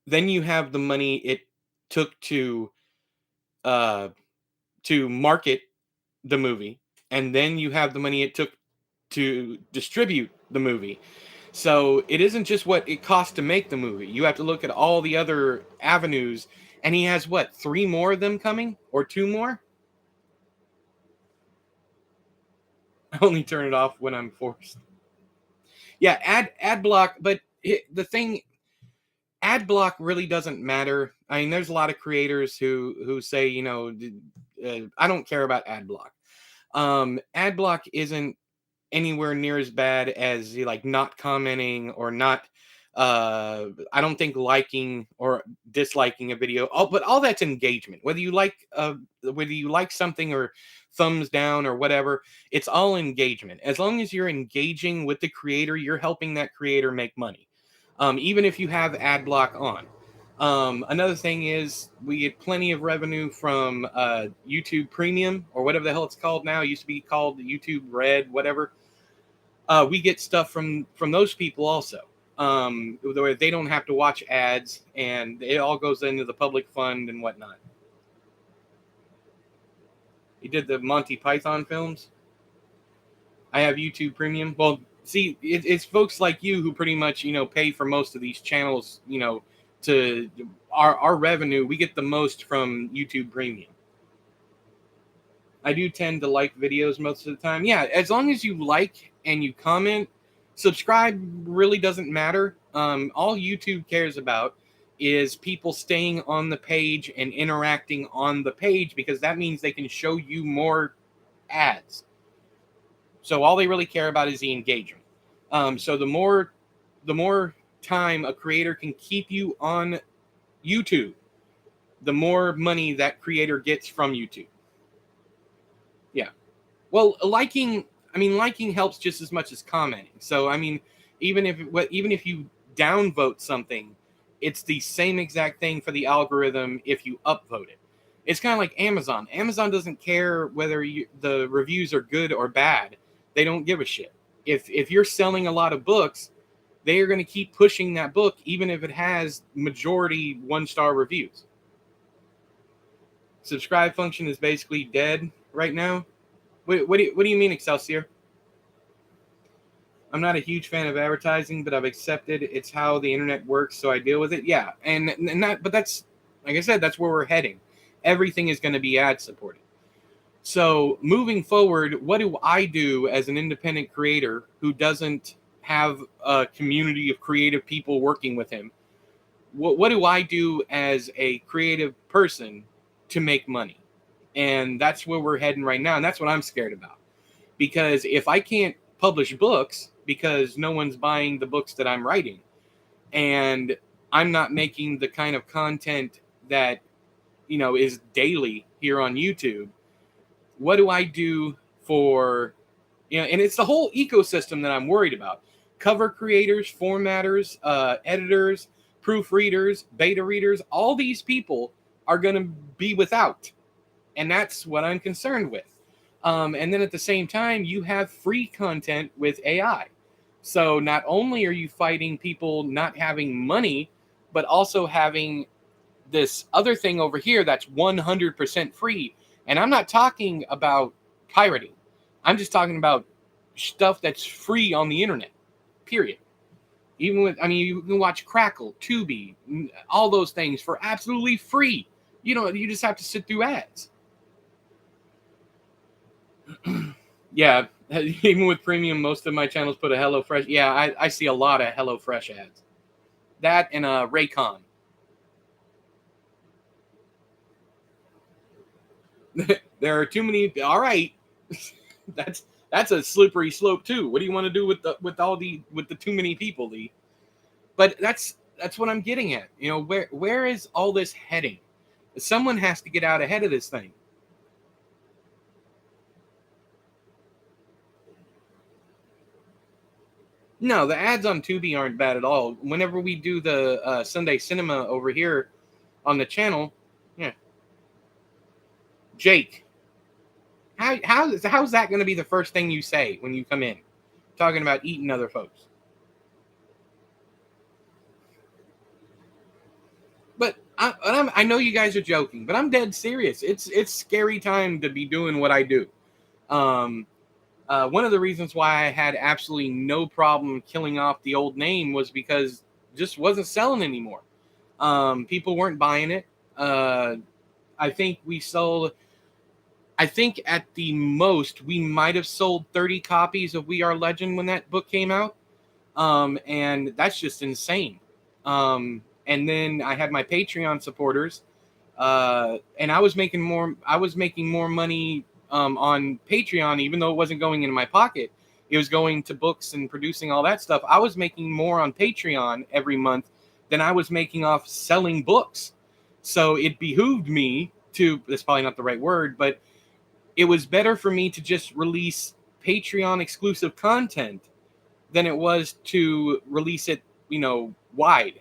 it took uh to market the movie, and then you have the money it took to distribute the movie. So it isn't just what it costs to make the movie. You have to look at all the other avenues. And he has what, 3 more of them coming, or 2 more? I only turn it off when I'm forced. Yeah, ad block, but the thing, ad block really doesn't matter. I mean, there's a lot of creators who say, I don't care about ad block. Ad block isn't anywhere near as bad as like not commenting or not. I don't think liking or disliking a video. But all that's engagement. Whether you like something or thumbs down or whatever, it's all engagement. As long as you're engaging with the creator, you're helping that creator make money. Even if you have ad block on. Another thing is we get plenty of revenue from YouTube Premium, or whatever the hell it's called now. It used to be called YouTube Red, whatever. We get stuff from those people also, where they don't have to watch ads, and it all goes into the public fund and whatnot. He did the Monty Python films. I have YouTube Premium. Well, see, it's folks like you who pretty much pay for most of these channels. To our revenue, we get the most from YouTube Premium. I do tend to like videos most of the time. Yeah, as long as you like and you comment, subscribe really doesn't matter. All YouTube cares about is people staying on the page and interacting on the page, because that means they can show you more ads. So all they really care about is the engagement. So the more time a creator can keep you on YouTube, the more money that creator gets from YouTube. Yeah. Well, liking helps just as much as commenting. So I mean, even if you downvote something, it's the same exact thing for the algorithm if you upvote it. It's kind of like Amazon. Amazon doesn't care whether the reviews are good or bad. They don't give a shit. If you're selling a lot of books, they are going to keep pushing that book even if it has majority 1-star reviews. Subscribe function is basically dead right now. What do you mean, Excelsior? I'm not a huge fan of advertising, but I've accepted it's how the internet works, so I deal with it. Yeah, but that's, like I said, that's where we're heading. Everything is going to be ad supported. So moving forward, what do I do as an independent creator who doesn't have a community of creative people working with him? What do I do as a creative person to make money? And that's where we're heading right now. And that's what I'm scared about. Because if I can't publish books because no one's buying the books that I'm writing, and I'm not making the kind of content that, is daily here on YouTube, what do I do for, and it's the whole ecosystem that I'm worried about. Cover creators, formatters, editors, proofreaders, beta readers, all these people are going to be without. And that's what I'm concerned with. And then at the same time, you have free content with AI. So not only are you fighting people not having money, but also having this other thing over here that's 100% free. And I'm not talking about pirating. I'm just talking about stuff that's free on the internet, period. You can watch Crackle, Tubi, all those things for absolutely free. You just have to sit through ads. Yeah, even with premium, most of my channels put a HelloFresh. Yeah, I see a lot of HelloFresh ads. That and Raycon. There are too many. All right, that's a slippery slope too. What do you want to do with the too many people, Lee? But that's what I'm getting at. Where is all this heading? Someone has to get out ahead of this thing. No, the ads on Tubi aren't bad at all. Whenever we do the Sunday cinema over here on the channel, yeah. Jake, How's that going to be the first thing you say when you come in, talking about eating other folks? But I know you guys are joking, but I'm dead serious. It's scary time to be doing what I do. Um, one of the reasons why I had absolutely no problem killing off the old name was because it just wasn't selling anymore. People weren't buying it. Uh, I think we sold. I think at the most we might have sold 30 copies of We Are Legend when that book came out, and that's just insane. And then I had my Patreon supporters, and I was making more. I was making more money on Patreon, even though it wasn't going into my pocket. It was going to books and producing all that stuff. I was making more on Patreon every month than I was making off selling books. So it behooved me to. That's probably not the right word, but it was better for me to just release Patreon exclusive content than it was to release it, wide.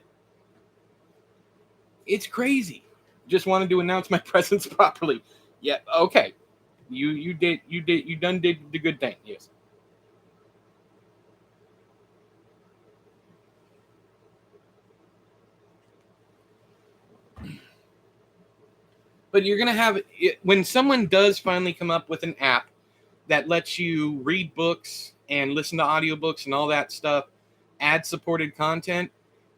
It's crazy. Just wanted to announce my presence properly. Yeah, okay. You done did the good thing. Yes. But you're gonna have when someone does finally come up with an app that lets you read books and listen to audiobooks and all that stuff, ad supported content,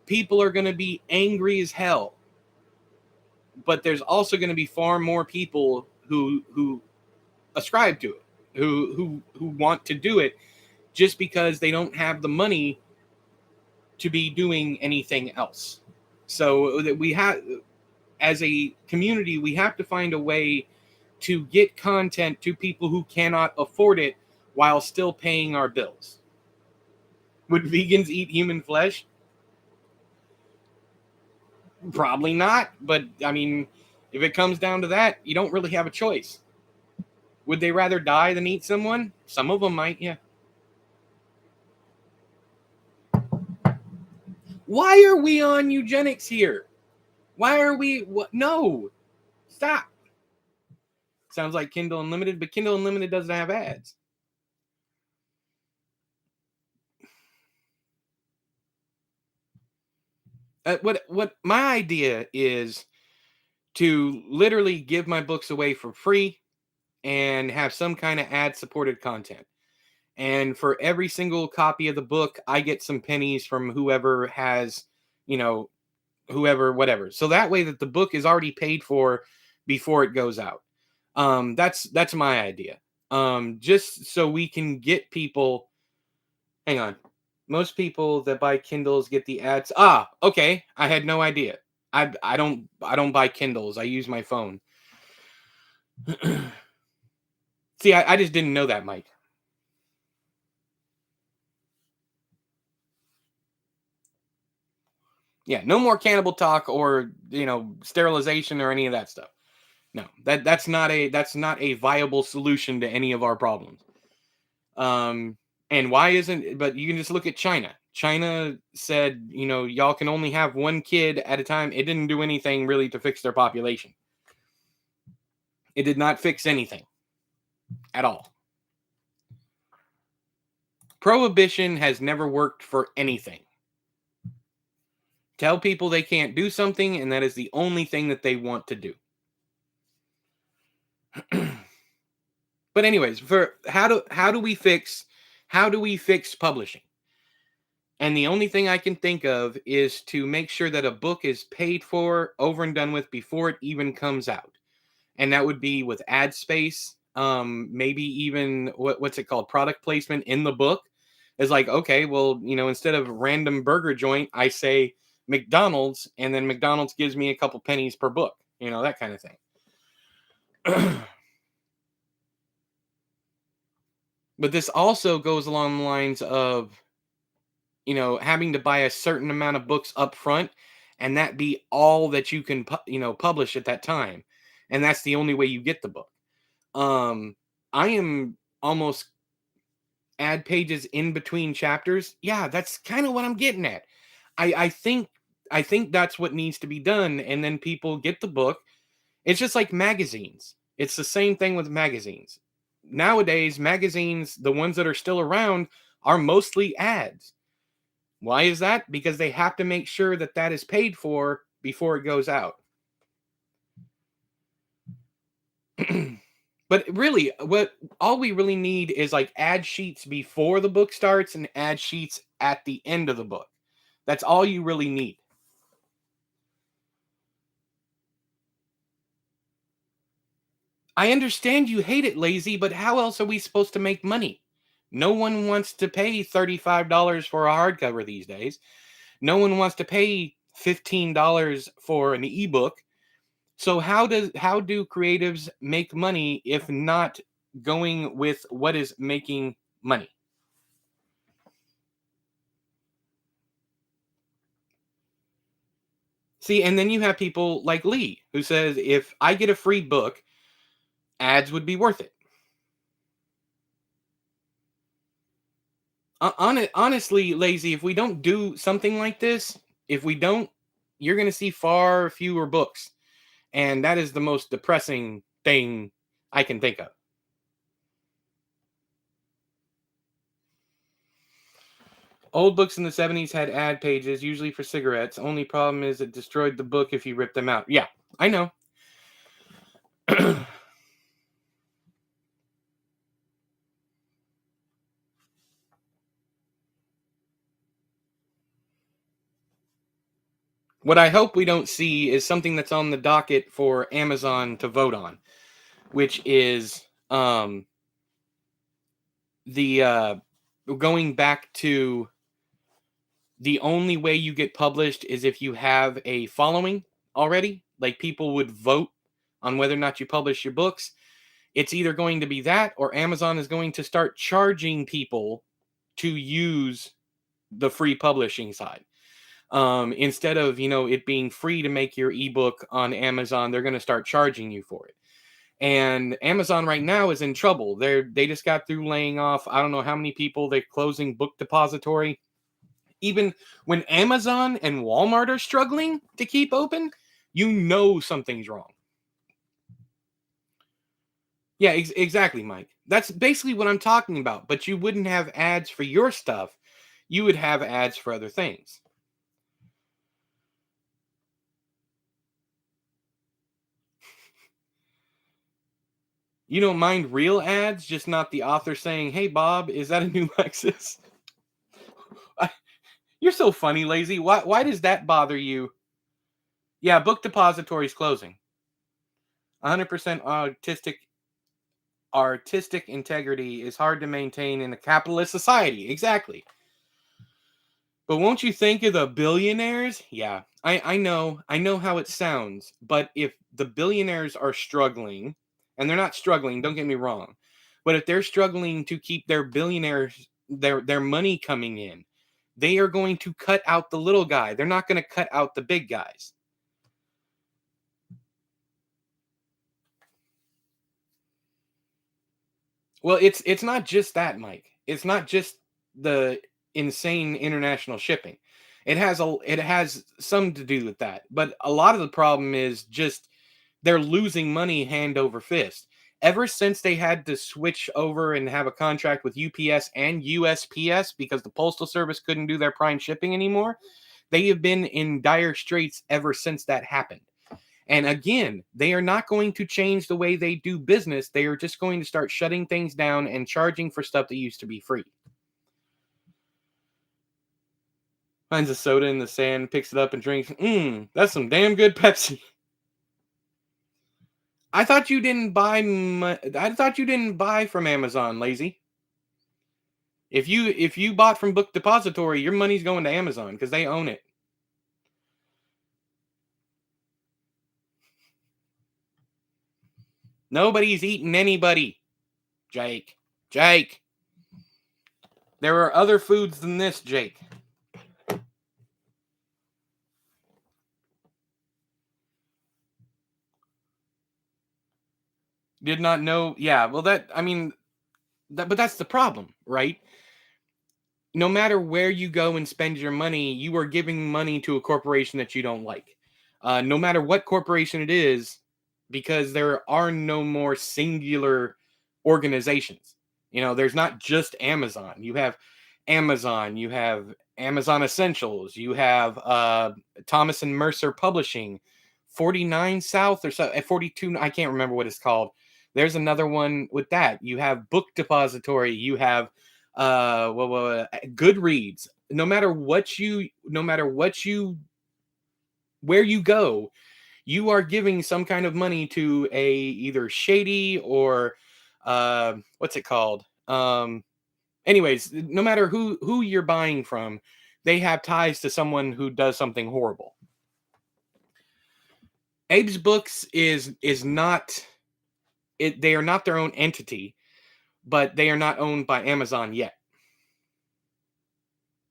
people are gonna be angry as hell. But there's also gonna be far more people who ascribe to it, who want to do it just because they don't have the money to be doing anything else. So that we have, as a community, we have to find a way to get content to people who cannot afford it while still paying our bills. Would vegans eat human flesh? Probably not. But I mean, if it comes down to that, you don't really have a choice. Would they rather die than eat someone? Some of them might, yeah. Why are we on eugenics here? Why are we? What? No, stop. Sounds like Kindle Unlimited, but Kindle Unlimited doesn't have ads. What my idea is to literally give my books away for free and have some kind of ad supported content. And for every single copy of the book, I get some pennies from whoever has, you know, whoever, whatever. So that way that the book is already paid for before it goes out. That's my idea. Just so we can get people. Hang on. Most people that buy Kindles get the ads. Ah, okay. I had no idea. I don't buy Kindles. I use my phone. See, I just didn't know that, Mike. Yeah, no more cannibal talk or sterilization or any of that stuff. No, that's not a viable solution to any of our problems. Um, and why isn't? But you can just look at China. China said, y'all can only have one kid at a time. It didn't do anything really to fix their population. It did not fix anything at all. Prohibition has never worked for anything. Tell people they can't do something, and that is the only thing that they want to do. But anyways, for how do we fix publishing? And the only thing I can think of is to make sure that a book is paid for, over and done with before it even comes out. And that would be with ad space, maybe even what's it called, product placement in the book. Is like, okay, well, instead of random burger joint, I say McDonald's, and then McDonald's gives me a couple pennies per book, that kind of thing. But this also goes along the lines of, having to buy a certain amount of books up front, and that be all that you can, publish at that time. And that's the only way you get the book. I am almost add pages in between chapters. Yeah, that's kind of what I'm getting at. I think that's what needs to be done, and then people get the book. It's just like magazines. It's the same thing with magazines. nowadays, magazines, the ones that are still around, are mostly ads. Why is that? Because they have to make sure that that is paid for before it goes out. But really, what all we really need is like ad sheets before the book starts and ad sheets at the end of the book. That's all you really need. I understand you hate it, lazy, but how else are we supposed to make money? No one wants to pay $35 for a hardcover these days. No one wants to pay $15 for an ebook. So how do creatives make money if not going with what is making money? See, and then you have people like Lee who says if I get a free book, ads would be worth it. Honestly, lazy, if we don't do something like this, if we don't, you're going to see far fewer books. And that is the most depressing thing I can think of. Old books in the 70s had ad pages, usually for cigarettes. Only problem is it destroyed the book if you ripped them out. Yeah, I know. What I hope we don't see is something that's on the docket for Amazon to vote on, which is the going back to the only way you get published is if you have a following already. Like people would vote on whether or not you publish your books. It's either going to be that or Amazon is going to start charging people to use the free publishing side. Instead of, it being free to make your ebook on Amazon, they're going to start charging you for it. And Amazon right now is in trouble. They just got through laying off I don't know how many people. They're closing Book Depository. Even when Amazon and Walmart are struggling to keep open, something's wrong. Yeah, exactly, Mike. That's basically what I'm talking about. But you wouldn't have ads for your stuff. You would have ads for other things. You don't mind real ads, just not the author saying, "Hey, Bob, is that a new Lexus?" You're so funny, lazy. Why does that bother you? Yeah, Book Depository's closing. 100% artistic integrity is hard to maintain in a capitalist society. Exactly. But won't you think of the billionaires? Yeah, I know how it sounds, but if the billionaires are struggling, and they're not struggling, don't get me wrong, but if they're struggling to keep their billionaires their money coming in, they are going to cut out the little guy. They're not going to cut out the big guys. Well, it's not just that, Mike. It's not just the insane international shipping. It has some to do with that, but a lot of the problem is just they're losing money hand over fist. Ever since they had to switch over and have a contract with UPS and USPS because the postal service couldn't do their prime shipping anymore, they have been in dire straits ever since that happened. And again, they are not going to change the way they do business. They are just going to start shutting things down and charging for stuff that used to be free. Finds a soda in the sand, picks it up and drinks. That's some damn good Pepsi. I thought you didn't buy from Amazon, lazy. If you bought from Book Depository, your money's going to Amazon because they own it. Nobody's eating anybody, Jake. Jake. There are other foods than this, Jake. Did not know. Yeah, well, but that's the problem, right? No matter where you go and spend your money, you are giving money to a corporation that you don't like. No matter what corporation it is, because there are no more singular organizations. There's not just Amazon. You have Amazon, you have Amazon Essentials, you have Thomas and Mercer Publishing, 49 South or so at 42. I can't remember what it's called. There's another one with that. You have Book Depository. You have Goodreads. No matter what you where you go, you are giving some kind of money to a either shady or what's it called? Anyways, no matter who you're buying from, they have ties to someone who does something horrible. Abe's Books is not it. They are not their own entity, but they are not owned by Amazon yet.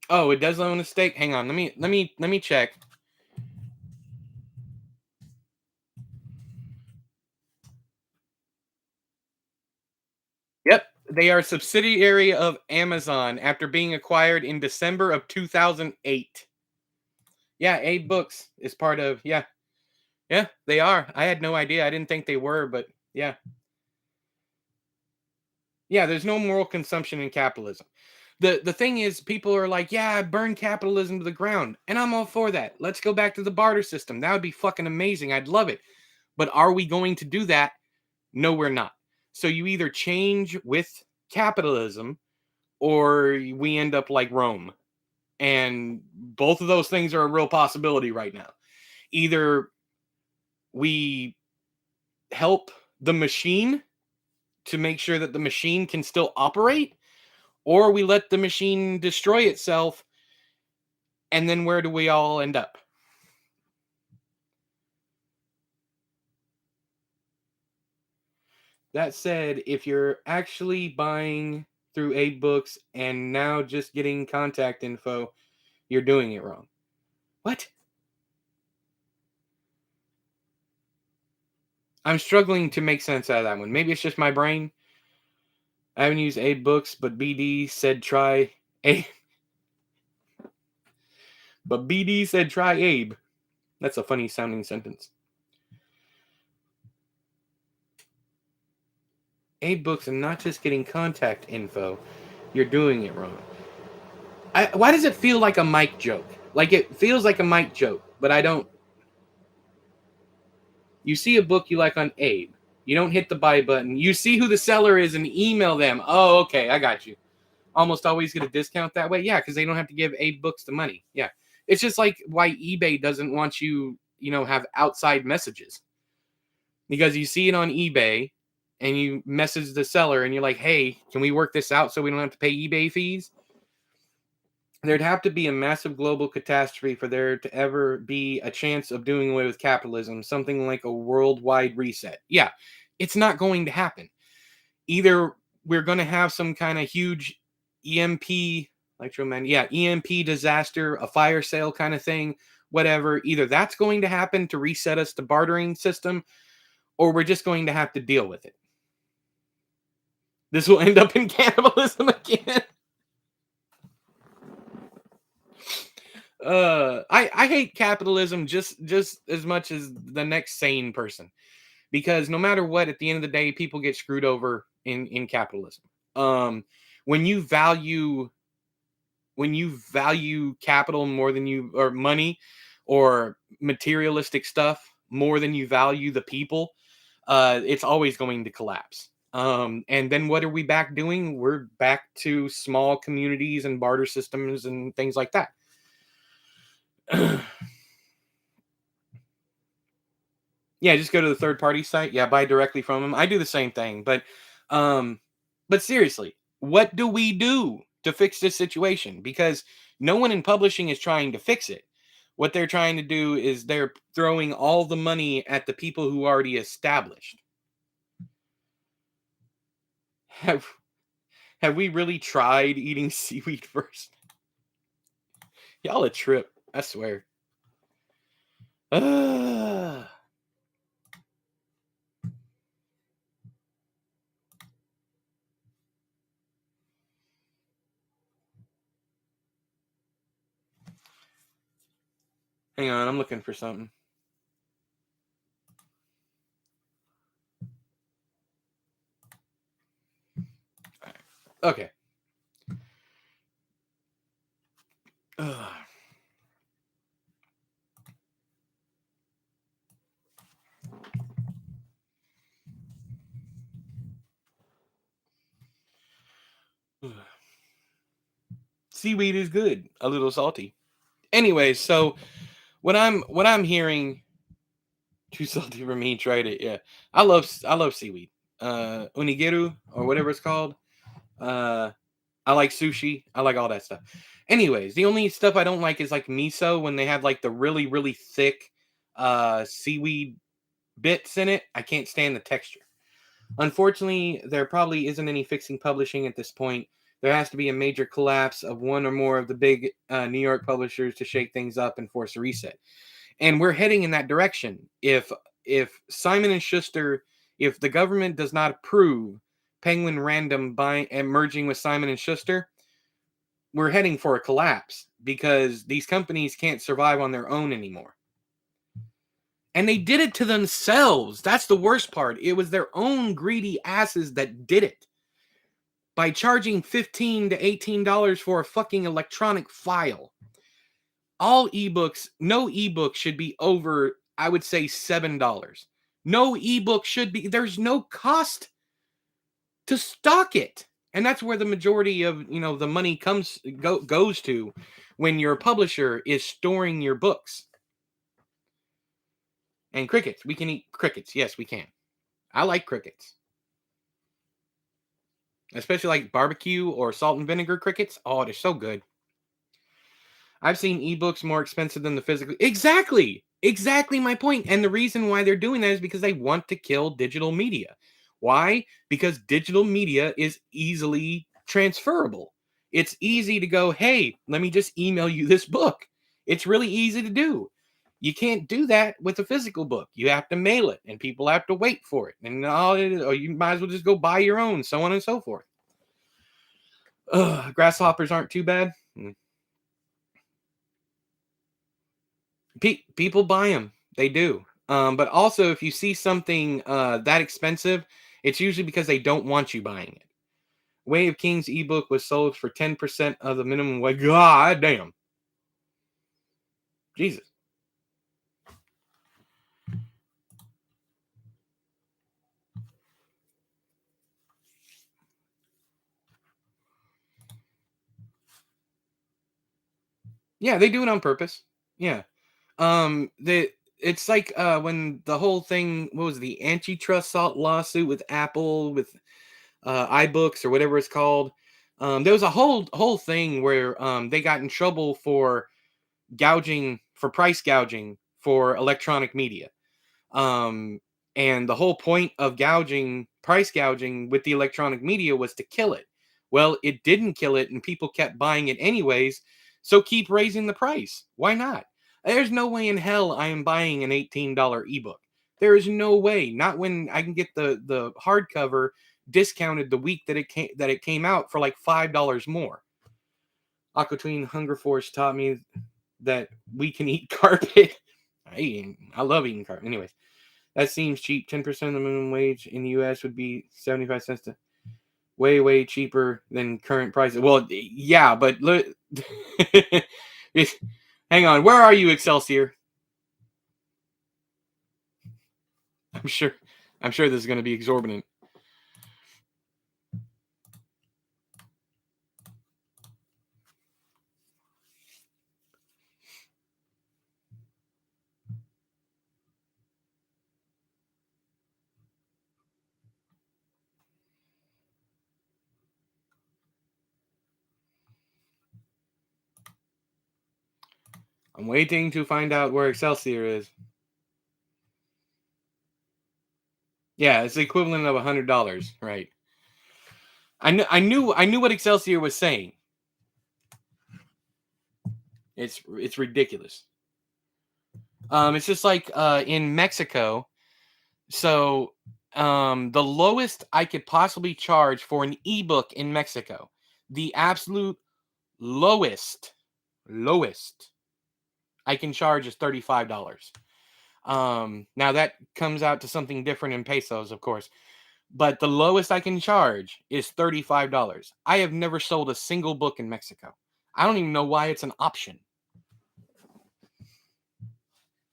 Oh, it does own a stake. Hang on, let me check. Yep, they are a subsidiary of Amazon after being acquired in December of 2008. Yeah, Abe Books is part of. Yeah, yeah, they are. I had no idea. I didn't think they were, but yeah. Yeah, there's no moral consumption in capitalism. The thing is, people are like, yeah, burn capitalism to the ground. And I'm all for that. Let's go back to the barter system. That would be fucking amazing. I'd love it. But are we going to do that? No, we're not. So you either change with capitalism or we end up like Rome. And both of those things are a real possibility right now. Either we help the machine to make sure that the machine can still operate, or we let the machine destroy itself, and then where do we all end up? That said, if you're actually buying through Aid Books and now just getting contact info, you're doing it wrong. What? I'm struggling to make sense out of that one. Maybe it's just my brain. I haven't used Aid Books, but BD said try Abe. But BD said try Abe. That's a funny sounding sentence. Aid Books and not just getting contact info, you're doing it wrong. Why does it feel like a mic joke? Like it feels like a mic joke, but I don't. You see a book you like on Abe. You don't hit the buy button. You see who the seller is and email them. Oh, okay, I got you. Almost always get a discount that way. Yeah, because they don't have to give Abe Books the money. Yeah. It's just like why eBay doesn't want you, have outside messages. Because you see it on eBay and you message the seller and you're like, hey, can we work this out so we don't have to pay eBay fees? There'd have to be a massive global catastrophe for there to ever be a chance of doing away with capitalism, something like a worldwide reset. Yeah, it's not going to happen. Either we're going to have some kind of huge EMP, EMP disaster, a fire sale kind of thing, whatever. Either that's going to happen to reset us to bartering system, or we're just going to have to deal with it. This will end up in cannibalism again. I hate capitalism just as much as the next sane person, because no matter what, at the end of the day, people get screwed over in capitalism. Um, when you value capital more than you or money or materialistic stuff more than you value the people, it's always going to collapse. And then what are we back doing? We're back to small communities and barter systems and things like that. Yeah, just go to the third party site. Yeah, buy directly from them. I do the same thing, um but seriously, what do we do to fix this situation? Because no one in publishing is trying to fix it. What they're trying to do is they're throwing all the money at the people who already established. Have have we really tried eating seaweed first? Y'all a trip, I swear. Hang on, I'm looking for something. Okay. Ugh. Seaweed is good, a little salty. Anyways, so what I'm hearing, too salty for me. Tried it. Yeah, I love seaweed. Onigiru or whatever it's called. Uh, I like sushi. I like all that stuff. Anyways, the only stuff I don't like is like miso when they have like the really really thick seaweed bits in it. I can't stand the texture. Unfortunately, there probably isn't any fixing publishing at this point. There has to be a major collapse of one or more of the big New York publishers to shake things up and force a reset. And we're heading in that direction. If Simon and Schuster, if the government does not approve Penguin Random buying and merging with Simon and Schuster, we're heading for a collapse because these companies can't survive on their own anymore. And they did it to themselves. That's the worst part. It was their own greedy asses that did it by charging $15 to $18 for a fucking electronic file. All ebooks, no ebook should be over, I would say, $7. No ebook should be, there's no cost to stock it. And that's where the majority of, the money goes to when your publisher is storing your books. And crickets, we can eat crickets. Yes, we can. I like crickets. Especially like barbecue or salt and vinegar crickets. Oh, they're so good. I've seen ebooks more expensive than the physical. Exactly. Exactly my point. And the reason why they're doing that is because they want to kill digital media. Why? Because digital media is easily transferable. It's easy to go, hey, let me just email you this book. It's really easy to do. You can't do that with a physical book. You have to mail it, and people have to wait for it. And or you might as well just go buy your own, so on and so forth. Grasshoppers aren't too bad. People buy them. They do. But also, if you see something that expensive, it's usually because they don't want you buying it. Way of Kings ebook was sold for 10% of the minimum wage. God damn. Jesus. Yeah, they do it on purpose. Yeah. It's like when the whole thing, what was the antitrust lawsuit with Apple with iBooks or whatever it's called. There was a whole thing where they got in trouble for price gouging for electronic media. Um, and the whole point of price gouging with the electronic media was to kill it. Well, it didn't kill it, and people kept buying it anyways. So keep raising the price. Why not? There's no way in hell I am buying an $18 ebook. There is no way. Not when I can get the hardcover discounted the week that it came out for like $5 more. Aquatween Hunger Force taught me that we can eat carpet. I love eating carpet. Anyways, that seems cheap. 10% of the minimum wage in the U.S. would be 75 cents. Way, way cheaper than current prices. Well, yeah, but look. Hang on. Where are you, Excelsior? I'm sure. I'm sure this is going to be exorbitant. I'm waiting to find out where Excelsior is. Yeah, it's the equivalent of $100, right? I knew what Excelsior was saying. It's ridiculous. It's just like in Mexico. So, the lowest I could possibly charge for an ebook in Mexico, the absolute lowest I can charge is $35. Now that comes out to something different in pesos, of course. but the lowest I can charge is $35. I have never sold a single book in Mexico. I don't even know why it's an option.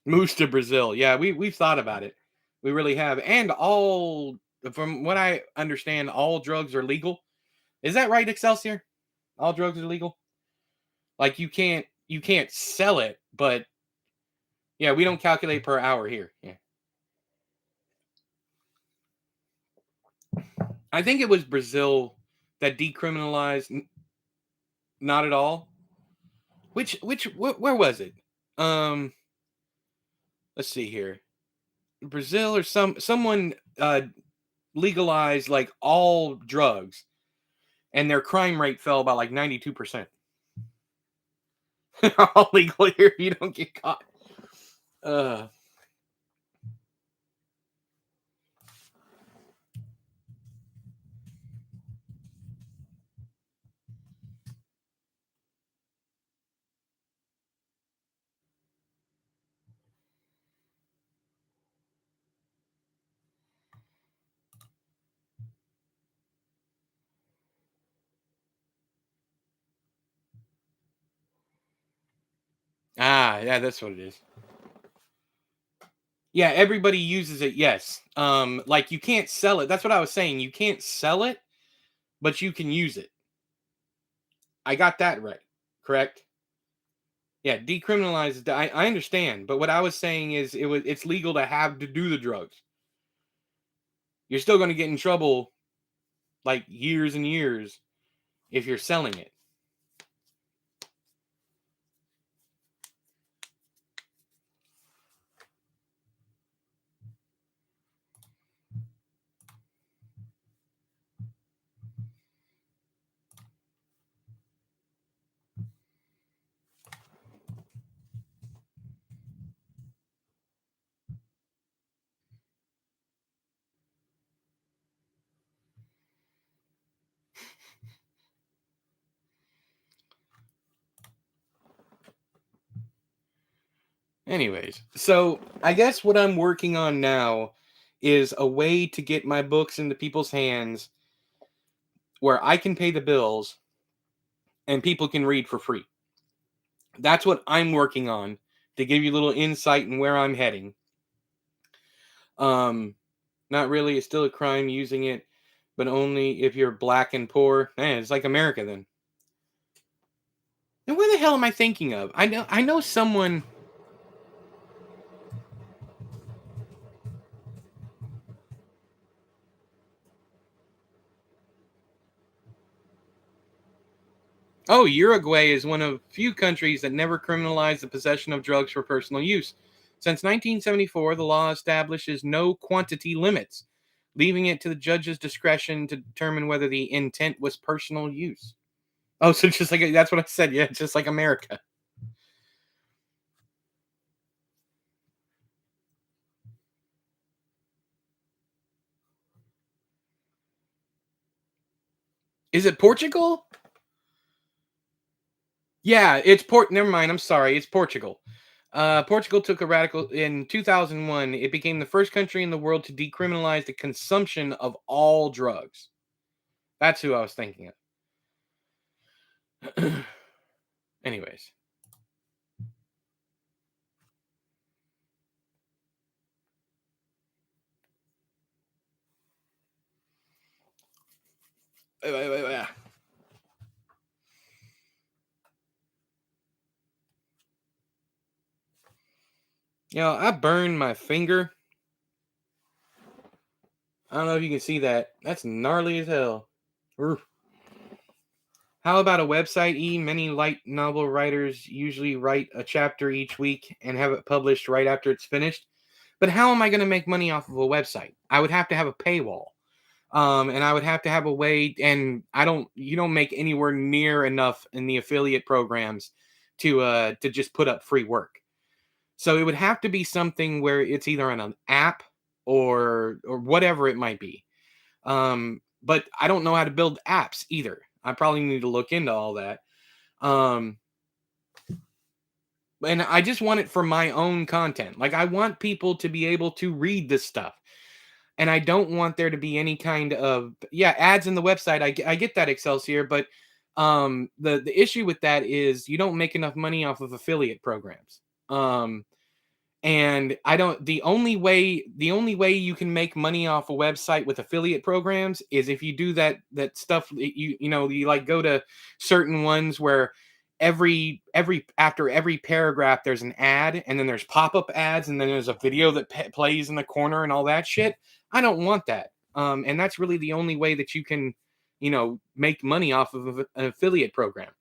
Moves to Brazil. Yeah, we've thought about it. We really have. And all from what I understand, all drugs are legal. Is that right, Excelsior? All drugs are legal? Like you can't sell it, but yeah, we don't calculate per hour here. Yeah. I think it was Brazil that decriminalized not at all. Where was it? Um let's see here. Brazil or someone legalized like all drugs and their crime rate fell by like 92%. All legal here, you don't get caught. Uh yeah, that's what it is. Yeah, everybody uses it, yes. Like you can't sell it. That's what I was saying. You can't sell it, but you can use it. I got that right. Correct? Yeah, decriminalize it. I understand, but what I was saying is it's legal to have to do the drugs. You're still going to get in trouble like years and years if you're selling it. Anyways, so I guess what I'm working on now is a way to get my books into people's hands where I can pay the bills and people can read for free. That's what I'm working on to give you a little insight in where I'm heading. Um, Not really. It's still a crime using it, but only if you're black and poor. Man, it's like America then. And where the hell am I thinking of? I know someone. Oh, Uruguay is one of few countries that never criminalized the possession of drugs for personal use. Since 1974, the law establishes no quantity limits, leaving it to the judge's discretion to determine whether the intent was personal use. Oh, so just like that's what I said. Yeah, just like America. Is it Portugal? Yeah, it's Port. Never mind. I'm sorry. It's Portugal. Portugal took a radical in 2001. It became the first country in the world to decriminalize the consumption of all drugs. That's who I was thinking of. Anyways, you know, I burned my finger. I don't know if you can see that. That's gnarly as hell. Oof. How about a website? Many light novel writers usually write a chapter each week and have it published right after it's finished. But how am I going to make money off of a website? I would have to have a paywall. And I would have to have a way, and you don't make anywhere near enough in the affiliate programs to just put up free work. So it would have to be something where it's either on an app or whatever it might be. But I don't know how to build apps either. I probably need to look into all that. Um, and I just want it for my own content. Like I want people to be able to read this stuff. And I don't want there to be any kind of, yeah, ads in the website. I get that, Excelsior, but the issue with that is you don't make enough money off of affiliate programs. And I don't the only way you can make money off a website with affiliate programs is if you do that stuff you like go to certain ones where every after every paragraph there's an ad, and then there's pop-up ads, and then there's a video that plays in the corner and all that shit. I don't want that. And that's really the only way that you can make money off of an affiliate program,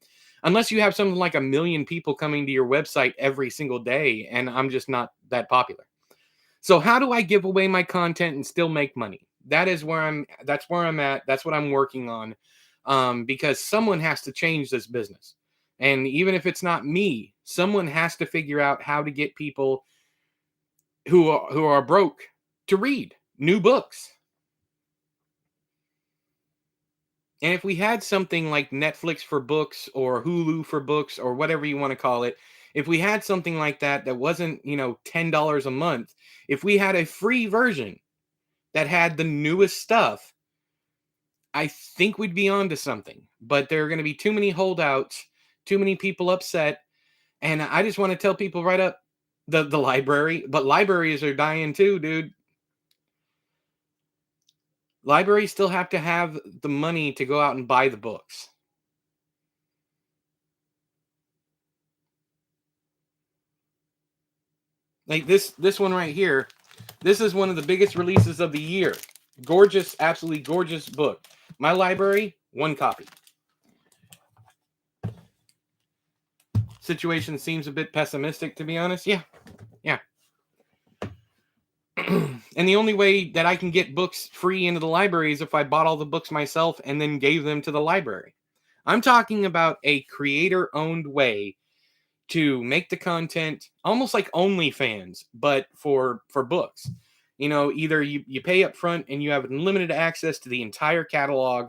unless you have something like 1 million people coming to your website every single day, and I'm just not that popular. So how do I give away my content and still make money? That's where I'm at. That's what I'm working on. Because someone has to change this business. And even if it's not me, someone has to figure out how to get people who are broke to read new books. And if we had something like Netflix for books or Hulu for books or whatever you want to call it, if we had something like that wasn't, $10 a month, if we had a free version that had the newest stuff, I think we'd be onto something. But there are going to be too many holdouts, too many people upset. And I just want to tell people right up, the library, but libraries are dying too, dude. Libraries still have to have the money to go out and buy the books. Like this one right here. This is one of the biggest releases of the year. Gorgeous, absolutely gorgeous book. My library, 1 copy. Situation seems a bit pessimistic, to be honest. Yeah. And the only way that I can get books free into the library is if I bought all the books myself and then gave them to the library. I'm talking about a creator-owned way to make the content almost like OnlyFans, but for books. Either you pay up front and you have unlimited access to the entire catalog.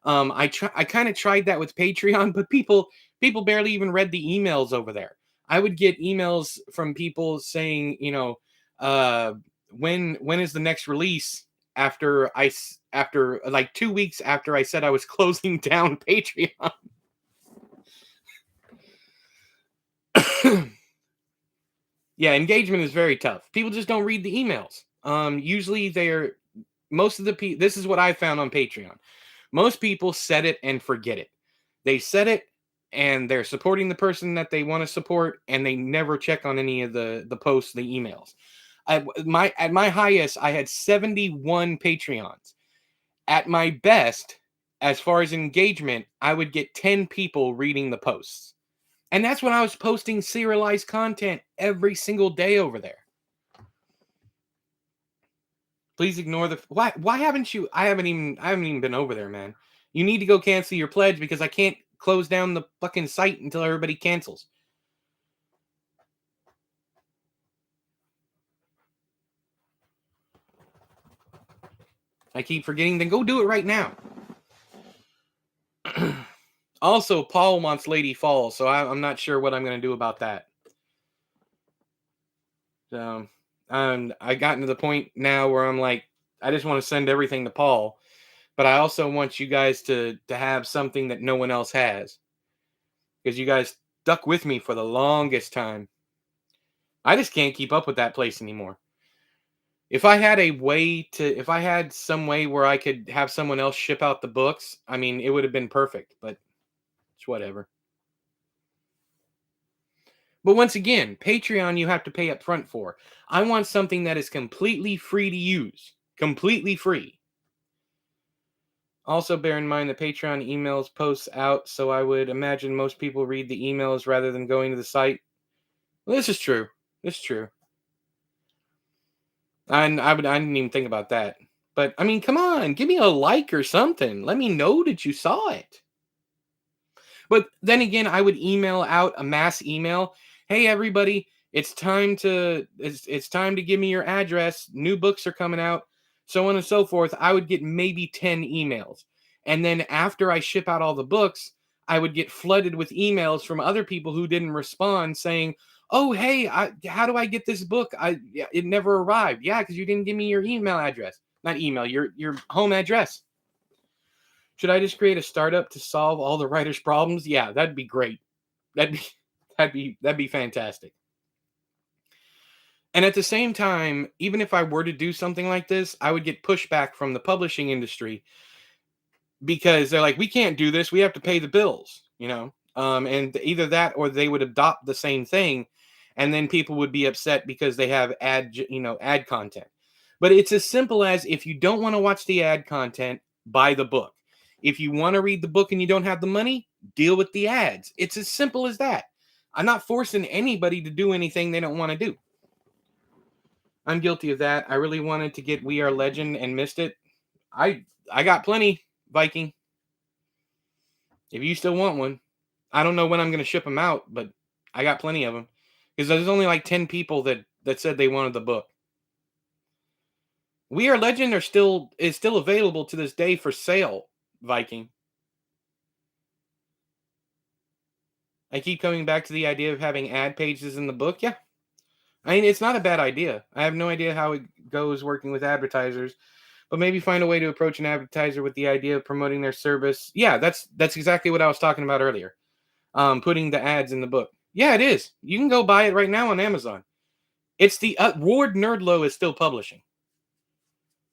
I kind of tried that with Patreon, but people barely even read the emails over there. I would get emails from people saying, when is the next release, after like 2 weeks after I said I was closing down Patreon. Yeah, engagement is very tough. People just don't read the emails. Usually this is what I found on Patreon. Most people set it and forget it. They set it and they're supporting the person that they want to support, and they never check on any of the posts, the emails. At my highest, I had 71 Patreons. At my best, as far as engagement, I would get 10 people reading the posts. And that's when I was posting serialized content every single day over there. Please ignore why haven't you? I haven't even been over there, man. You need to go cancel your pledge, because I can't close down the fucking site until everybody cancels. I keep forgetting. Then go do it right now. Also, Paul wants Lady Falls, so I'm not sure what I'm going to do about that. So, I gotten to the point now where I'm like, I just want to send everything to Paul, but I also want you guys to have something that no one else has, because you guys stuck with me for the longest time. I just can't keep up with that place anymore. If I had some way where I could have someone else ship out the books, I mean, it would have been perfect, but it's whatever. But once again, Patreon you have to pay up front for. I want something that is completely free to use. Completely free. Also, bear in mind the Patreon emails posts out, so I would imagine most people read the emails rather than going to the site. Well, this is true. This is true. And I didn't even think about that. But, I mean, come on. Give me a like or something. Let me know that you saw it. But then again, I would email out a mass email. Hey, everybody, it's time to give me your address. New books are coming out, so on and so forth. I would get maybe 10 emails. And then after I ship out all the books, I would get flooded with emails from other people who didn't respond saying, oh, hey, how do I get this book? It never arrived. Yeah, because you didn't give me your email address. not email, your home address. Should I just create a startup to solve all the writers' problems? Yeah, that'd be great. That'd be that'd be fantastic. And at the same time, even if I were to do something like this, I would get pushback from the publishing industry because they're like, we can't do this. We have to pay the bills, and either that or they would adopt the same thing, and then people would be upset because they have ad content. But it's as simple as, if you don't want to watch the ad content, buy the book. If you want to read the book and you don't have the money, deal with the ads. It's as simple as that. I'm not forcing anybody to do anything they don't want to do. I'm guilty of that. I really wanted to get We Are Legend and missed it. I got plenty, Viking. If you still want one, I don't know when I'm going to ship them out, but I got plenty of them because there's only like 10 people that said they wanted the book. We Are Legend is still available to this day for sale, Viking. I keep coming back to the idea of having ad pages in the book. Yeah. I mean, it's not a bad idea. I have no idea how it goes working with advertisers, but maybe find a way to approach an advertiser with the idea of promoting their service. Yeah, that's exactly what I was talking about earlier. Putting the ads in the book. Yeah, it is. You can go buy it right now on Amazon. It's the Ward Nerdlow is still publishing.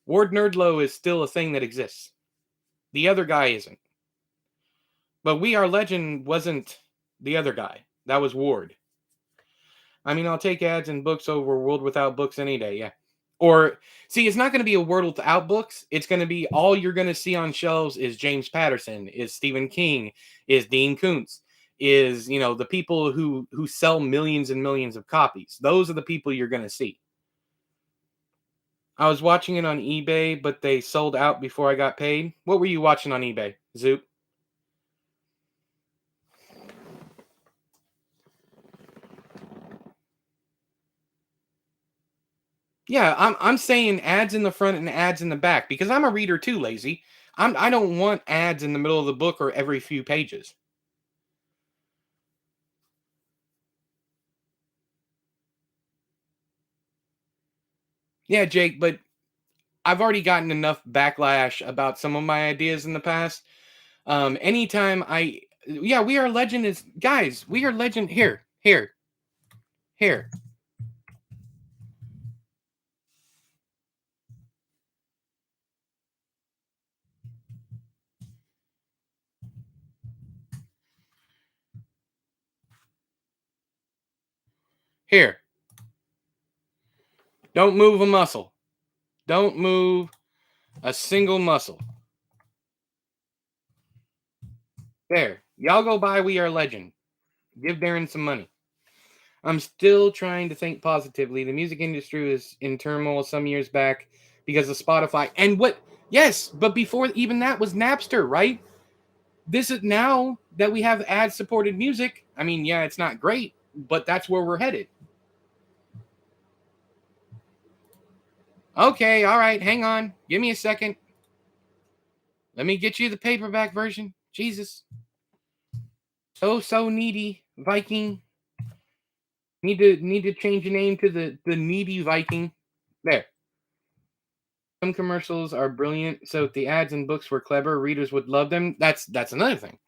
Ward Nerdlow is still a thing that exists. The other guy isn't. But We Are Legend wasn't the other guy. That was Ward. I mean, I'll take ads in books over World Without Books any day, yeah. Or, see, it's not going to be a World Without Books. It's going to be, all you're going to see on shelves is James Patterson, is Stephen King, is Dean Koontz, is, the people who sell millions and millions of copies. Those are the people you're going to see. I was watching it on eBay, but they sold out before I got paid. What were you watching on eBay, Zoop? Yeah, I'm saying ads in the front and ads in the back because I'm a reader too, lazy. I don't want ads in the middle of the book or every few pages. Yeah, Jake, but I've already gotten enough backlash about some of my ideas in the past. Anytime yeah, We Are Legend is, guys, We Are Legend, here. Here. Don't move a muscle. Don't move a single muscle. There. Y'all go buy We Are Legend. Give Darren some money. I'm still trying to think positively. The music industry was in turmoil some years back because of Spotify. And yes, but before even that was Napster, right? This is now that we have ad supported music. I mean, yeah, it's not great, but that's where we're headed. Okay, all right, hang on. Give me a second. Let me get you the paperback version. Jesus. So needy, Viking. Need to change your name to the needy Viking. There. Some commercials are brilliant, so if the ads and books were clever, readers would love them. That's another thing,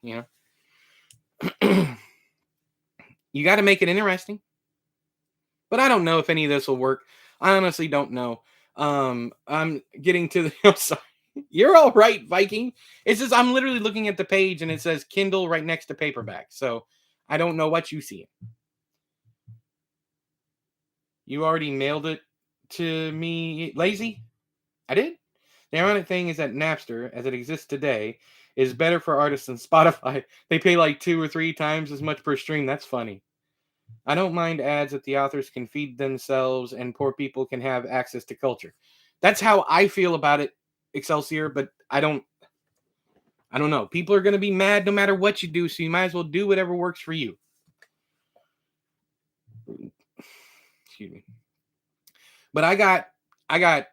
You got to make it interesting. But I don't know if any of this will work. I honestly don't know. I'm getting to the. I'm sorry. You're all right, Viking. It's just I'm literally looking at the page and it says Kindle right next to paperback. So I don't know what you see. You already mailed it to me, lazy? I did? The ironic thing is that Napster, as it exists today, is better for artists than Spotify. They pay like 2 or 3 times as much per stream. That's funny. I don't mind ads that the authors can feed themselves and poor people can have access to culture. That's how I feel about it, Excelsior, but I don't know. People are going to be mad no matter what you do, so you might as well do whatever works for you. Excuse me. But I got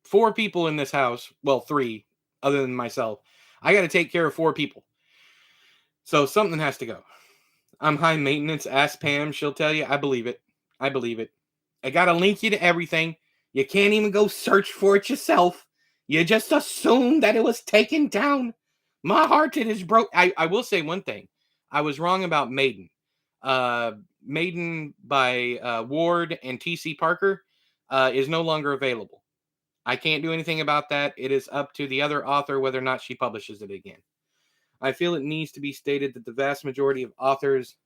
4 people in this house. Well, 3 other than myself. I got to take care of 4 people. So something has to go. I'm high maintenance. Ask Pam. She'll tell you. I believe it. I got to link you to everything. You can't even go search for it yourself. You just assumed that it was taken down. My heart it is broke. I will say one thing. I was wrong about Maiden. Uh, Maiden by Ward and T.C. Parker is no longer available. I can't do anything about that. It is up to the other author whether or not she publishes it again. I feel it needs to be stated that the vast majority of authors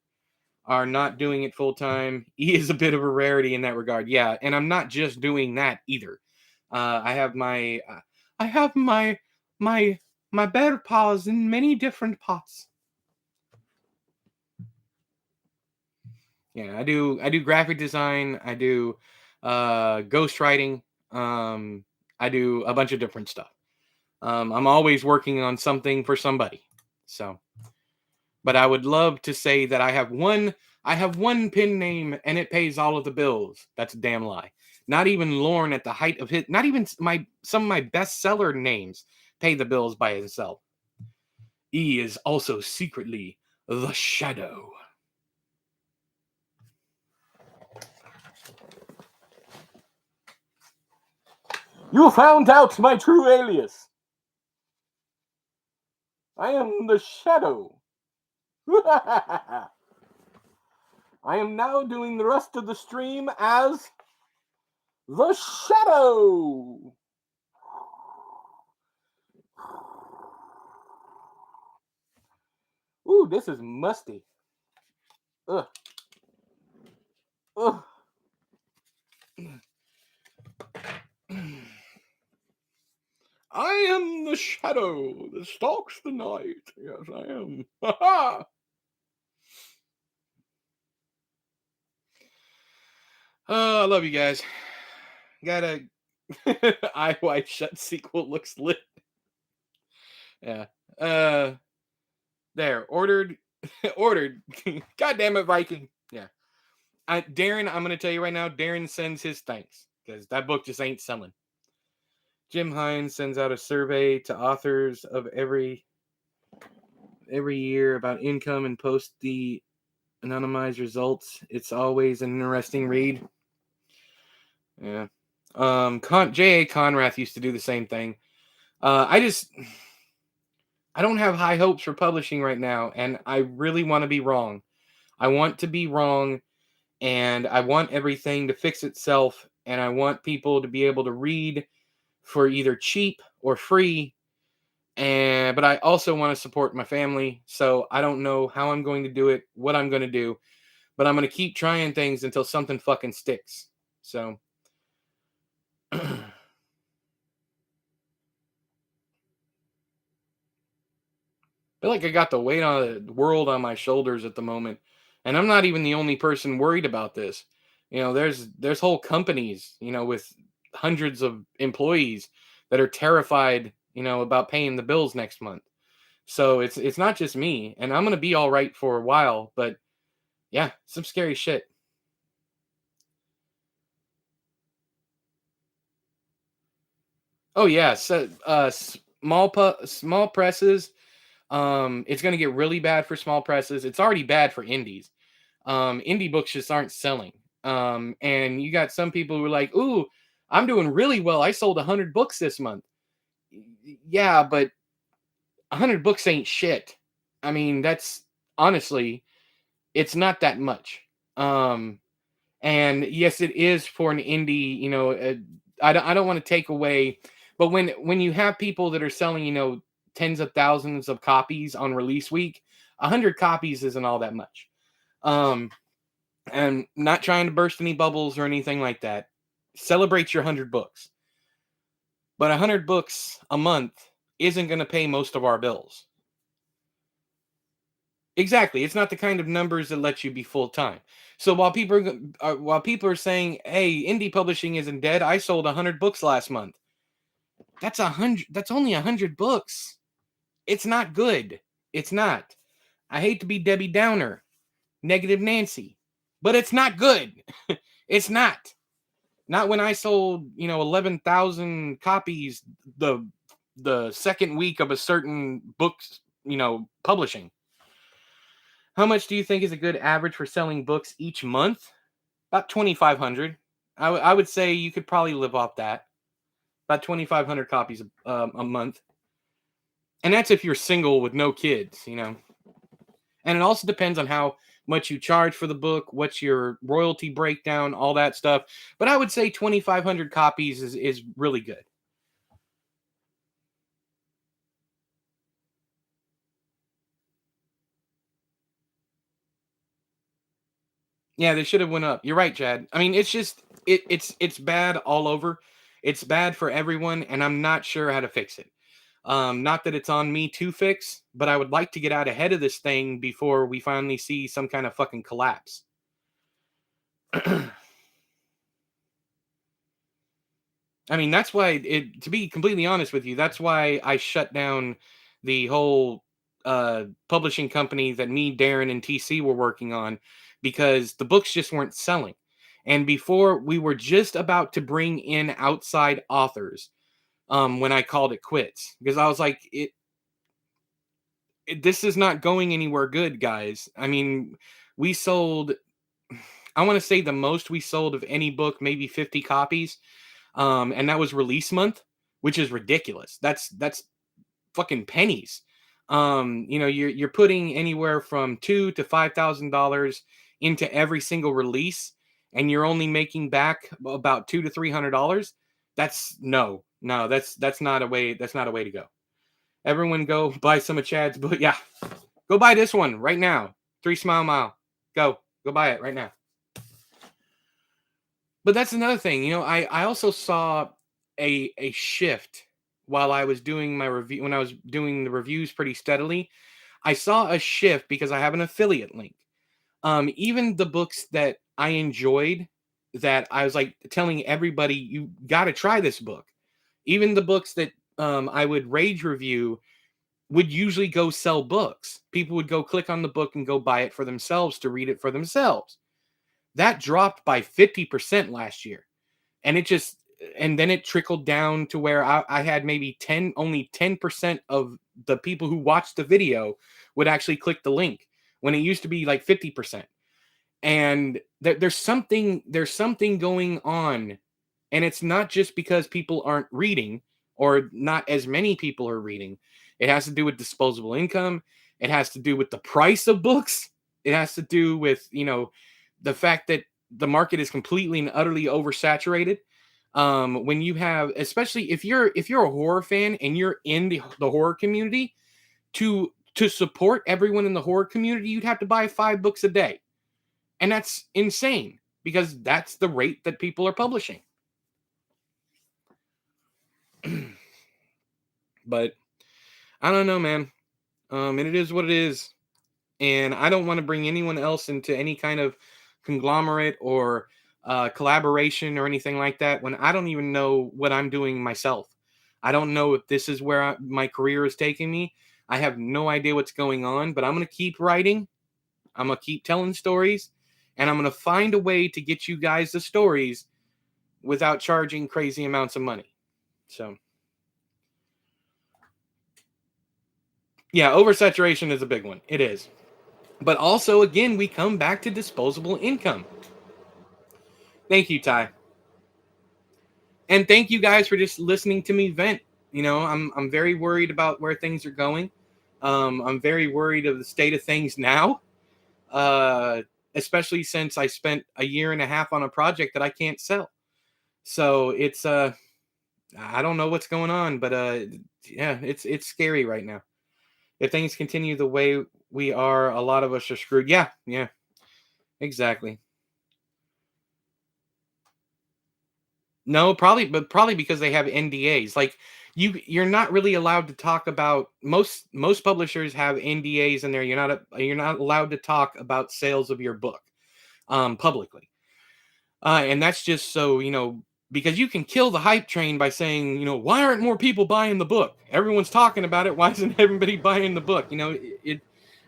are not doing it full time. He is a bit of a rarity in that regard. Yeah, and I'm not just doing that either. I have my my bear paws in many different pots. Yeah, I do graphic design. I do ghostwriting. I do a bunch of different stuff. I'm always working on something for somebody. So, but I would love to say that I have one pen name and it pays all of the bills. That's a damn lie. Not even Lorn at the height of his, not even some of my bestseller names pay the bills by himself. He is also secretly the Shadow. You found out my true alias. I am the Shadow. I am now doing the rest of the stream as the Shadow. Ooh, this is musty. Ugh. Ugh. I am the shadow that stalks the night. Yes, I am. Ha ha! Oh, I love you guys. Got a Eye Wide Shut sequel looks lit. Yeah. Uh, there. Ordered. Ordered. God damn it, Viking. Yeah. Darren, I'm gonna tell you right now. Darren sends his thanks because that book just ain't selling. Jim Hines sends out a survey to authors of every year about income and posts the anonymized results. It's always an interesting read. Yeah. J.A. Conrath used to do the same thing. I don't have high hopes for publishing right now, and I really want to be wrong. I want to be wrong, and I want everything to fix itself, and I want people to be able to read for either cheap or free. But I also want to support my family, so I don't know how I'm going to do it, what I'm going to do, but I'm going to keep trying things until something fucking sticks. So I feel like I got the weight of the world on my shoulders at the moment, and I'm not even the only person worried about this. There's whole companies, with hundreds of employees that are terrified, about paying the bills next month. So it's not just me, and I'm gonna be all right for a while, but yeah, some scary shit. Oh yeah, so small presses. It's gonna get really bad for small presses. It's already bad for indies. Indie books just aren't selling. And you got some people who are like, "Ooh, I'm doing really well. I sold 100 books this month." Yeah, but 100 books ain't shit. I mean, that's honestly, it's not that much. Um, and yes, it is for an indie. I don't want to take away, but when you have people that are selling, tens of thousands of copies on release week, 100 copies isn't all that much. Um, and not trying to burst any bubbles or anything like that. Celebrate your 100 books, but 100 books a month isn't going to pay most of our bills. Exactly, it's not the kind of numbers that let you be full time. So while people are saying, "Hey, indie publishing isn't dead," I sold 100 books last month. That's 100. That's only 100 books. It's not good. It's not. I hate to be Debbie Downer, negative Nancy, but it's not good. It's not. Not when I sold, 11,000 copies the second week of a certain book's, publishing. How much do you think is a good average for selling books each month? About 2,500. I would say you could probably live off that. About 2,500 copies a month. And that's if you're single with no kids, you know. And it also depends on how much you charge for the book, what's your royalty breakdown, all that stuff. But I would say 2,500 copies is really good. Yeah, they should have went up. You're right, Chad. I mean, it's just it's bad all over. It's bad for everyone, and I'm not sure how to fix it. Not that it's on me to fix, but I would like to get out ahead of this thing before we finally see some kind of fucking collapse. I mean, that's why to be completely honest with you, that's why I shut down the whole publishing company that me, Darren, and TC were working on because the books just weren't selling. And before we were just about to bring in outside authors when I called it quits because I was like, this is not going anywhere good, guys. I mean, we sold, I want to say the most we sold of any book, maybe 50 copies. And that was release month, which is ridiculous. That's fucking pennies. You know, you're putting anywhere from $2,000 to $5,000 into every single release, and you're only making back about $200 to $300. That's no, that's not a way. That's not a way to go. Everyone, go buy some of Chad's book. Yeah, go buy this one right now. 3 Smile Mile. Go buy it right now. But that's another thing, you know, I also saw a shift while I was doing my review when I was doing the reviews pretty steadily. I saw a shift because I have an affiliate link. Even the books that I enjoyed that I was like telling everybody you got to try this book. Even the books that I would rage review would usually go sell books. People would go click on the book and go buy it for themselves to read it for themselves. That dropped by 50% last year. And it just, and then it trickled down to where I had maybe only 10% of the people who watched the video would actually click the link when it used to be like 50%. And there's something going on. And it's not just because people aren't reading or not as many people are reading. It has to do with disposable income. It has to do with the price of books. It has to do with, you know, the fact that the market is completely and utterly oversaturated. When you have, especially if you're a horror fan and you're in the horror community, to support everyone in the horror community, you'd have to buy 5 books a day. And that's insane because that's the rate that people are publishing. But I don't know, man. And it is what it is. And I don't want to bring anyone else into any kind of conglomerate or collaboration or anything like that when I don't even know what I'm doing myself. I don't know if this is where my career is taking me. I have no idea what's going on, but I'm going to keep writing. I'm going to keep telling stories, and I'm going to find a way to get you guys the stories without charging crazy amounts of money. So, yeah, oversaturation is a big one. It is. But also, again, we come back to disposable income. Thank you, Ty. And thank you guys for just listening to me vent. You know, I'm very worried about where things are going. I'm very worried of the state of things now, uh, especially since I spent a year and a half on a project that I can't sell. So it's I don't know what's going on, but yeah, it's scary right now. If things continue the way we are, a lot of us are screwed. Yeah, yeah, exactly. No, probably because they have NDAs. Like you're not really allowed to talk about most publishers have NDAs in there. You're not allowed to talk about sales of your book publicly. And that's just so, you know, because you can kill the hype train by saying, you know, why aren't more people buying the book? Everyone's talking about it. Why isn't everybody buying the book? You know,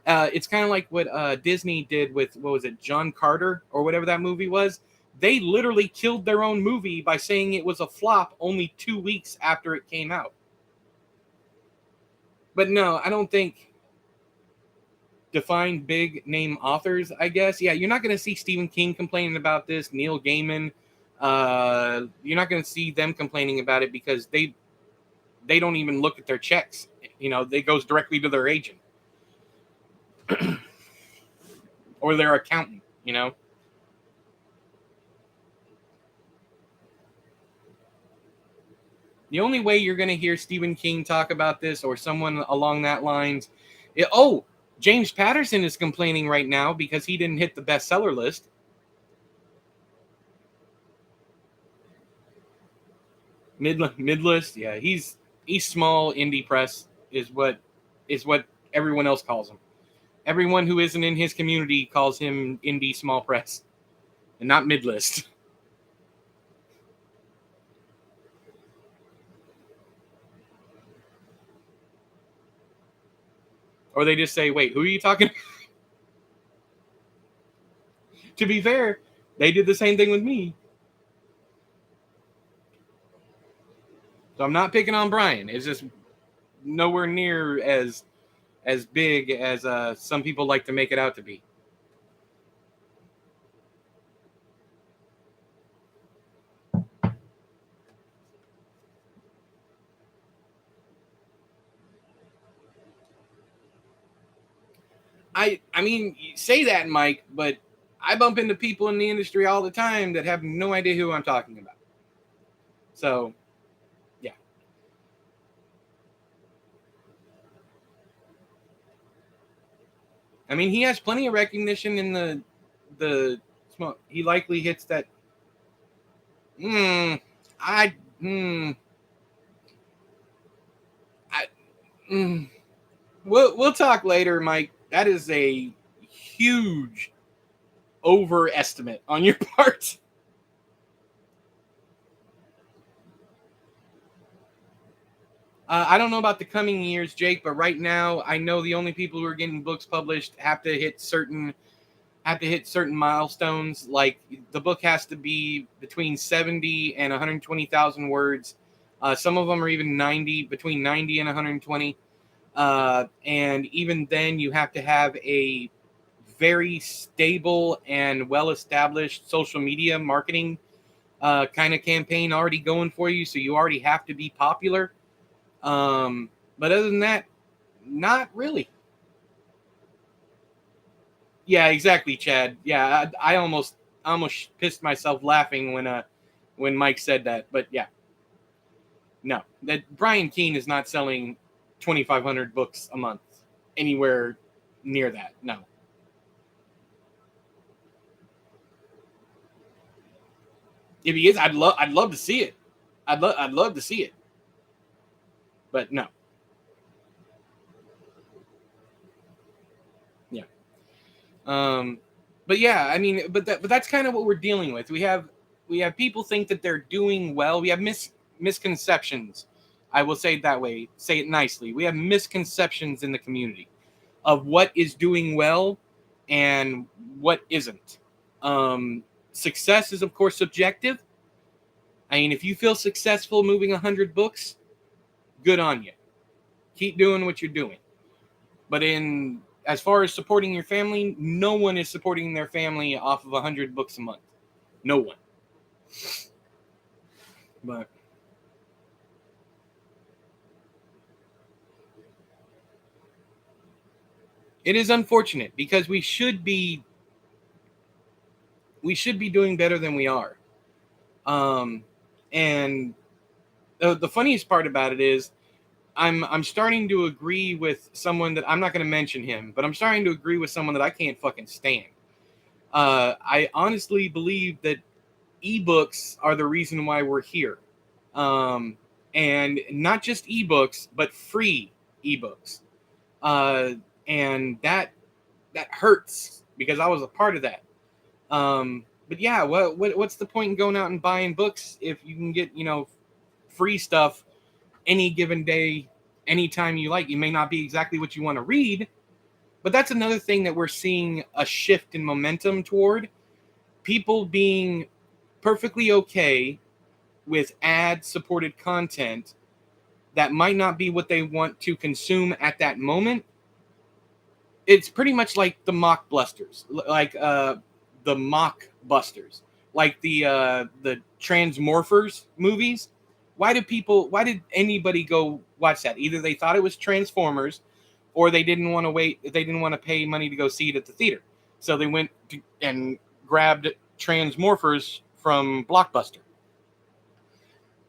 it's kind of like what Disney did with, what was it, John Carter or whatever that movie was. They literally killed their own movie by saying it was a flop only 2 weeks after it came out. But no, I don't think define big name authors, I guess. Yeah, you're not going to see Stephen King complaining about this, Neil Gaiman, You're not going to see them complaining about it because they don't even look at their checks. They goes directly to their agent or their accountant. The only way you're going to hear Stephen King talk about this or someone along that lines, James Patterson is complaining right now because he didn't hit the bestseller list. Mid list, yeah. He's small indie press is what everyone else calls him. Everyone who isn't in his community calls him indie small press, and not mid list. Or they just say, "Wait, who are you talking?" To be fair, they did the same thing with me. So I'm not picking on Brian. It's just nowhere near as big as some people like to make it out to be. I mean, you say that, Mike, but I bump into people in the industry all the time that have no idea who I'm talking about. So, yeah. I mean, he has plenty of recognition in the smoke. He likely hits that. Hmm. I. Hmm. I. Hmm. We'll talk later, Mike. That is a huge overestimate on your part. I don't know about the coming years, Jake, but right now I know the only people who are getting books published have to hit certain milestones. Like the book has to be between 70 and 120,000 words. Some of them are even between 90 and 120. And even then, you have to have a very stable and well-established social media marketing kind of campaign already going for you. So you already have to be popular. But other than that, not really. Yeah, exactly, Chad. Yeah, I almost pissed myself laughing when Mike said that. But yeah, no, that Brian Keene is not selling 2,500 books a month anywhere near that. No. If he is, I'd love to see it. I'd love to see it. But no. Yeah. Um. But yeah, I mean, but that's kind of what we're dealing with. We have people think that they're doing well. We have misconceptions. I will say it that way. Say it nicely. We have misconceptions in the community of what is doing well and what isn't. Success is, of course, subjective. I mean, if you feel successful moving 100 books, good on you. Keep doing what you're doing. But as far as supporting your family, no one is supporting their family off of 100 books a month. No one. But it is unfortunate because we should be doing better than we are. Um, and the funniest part about it is I'm starting to agree with someone that I'm not going to mention him, but I'm starting to agree with someone that I can't fucking stand. I honestly believe that ebooks are the reason why we're here. Um, and not just ebooks, but free ebooks. Uh, and that hurts because I was a part of that. But yeah, what's the point in going out and buying books if you can get free stuff any given day, anytime you like? It may not be exactly what you want to read, but that's another thing that we're seeing a shift in momentum toward people being perfectly okay with ad supported content that might not be what they want to consume at that moment. It's pretty much like the mock blusters, like the mock busters, like the Transmorphers movies. Why did anybody go watch that? Either they thought it was Transformers, or they didn't want to wait. They didn't want to pay money to go see it at the theater, so they went and grabbed Transmorphers from Blockbuster.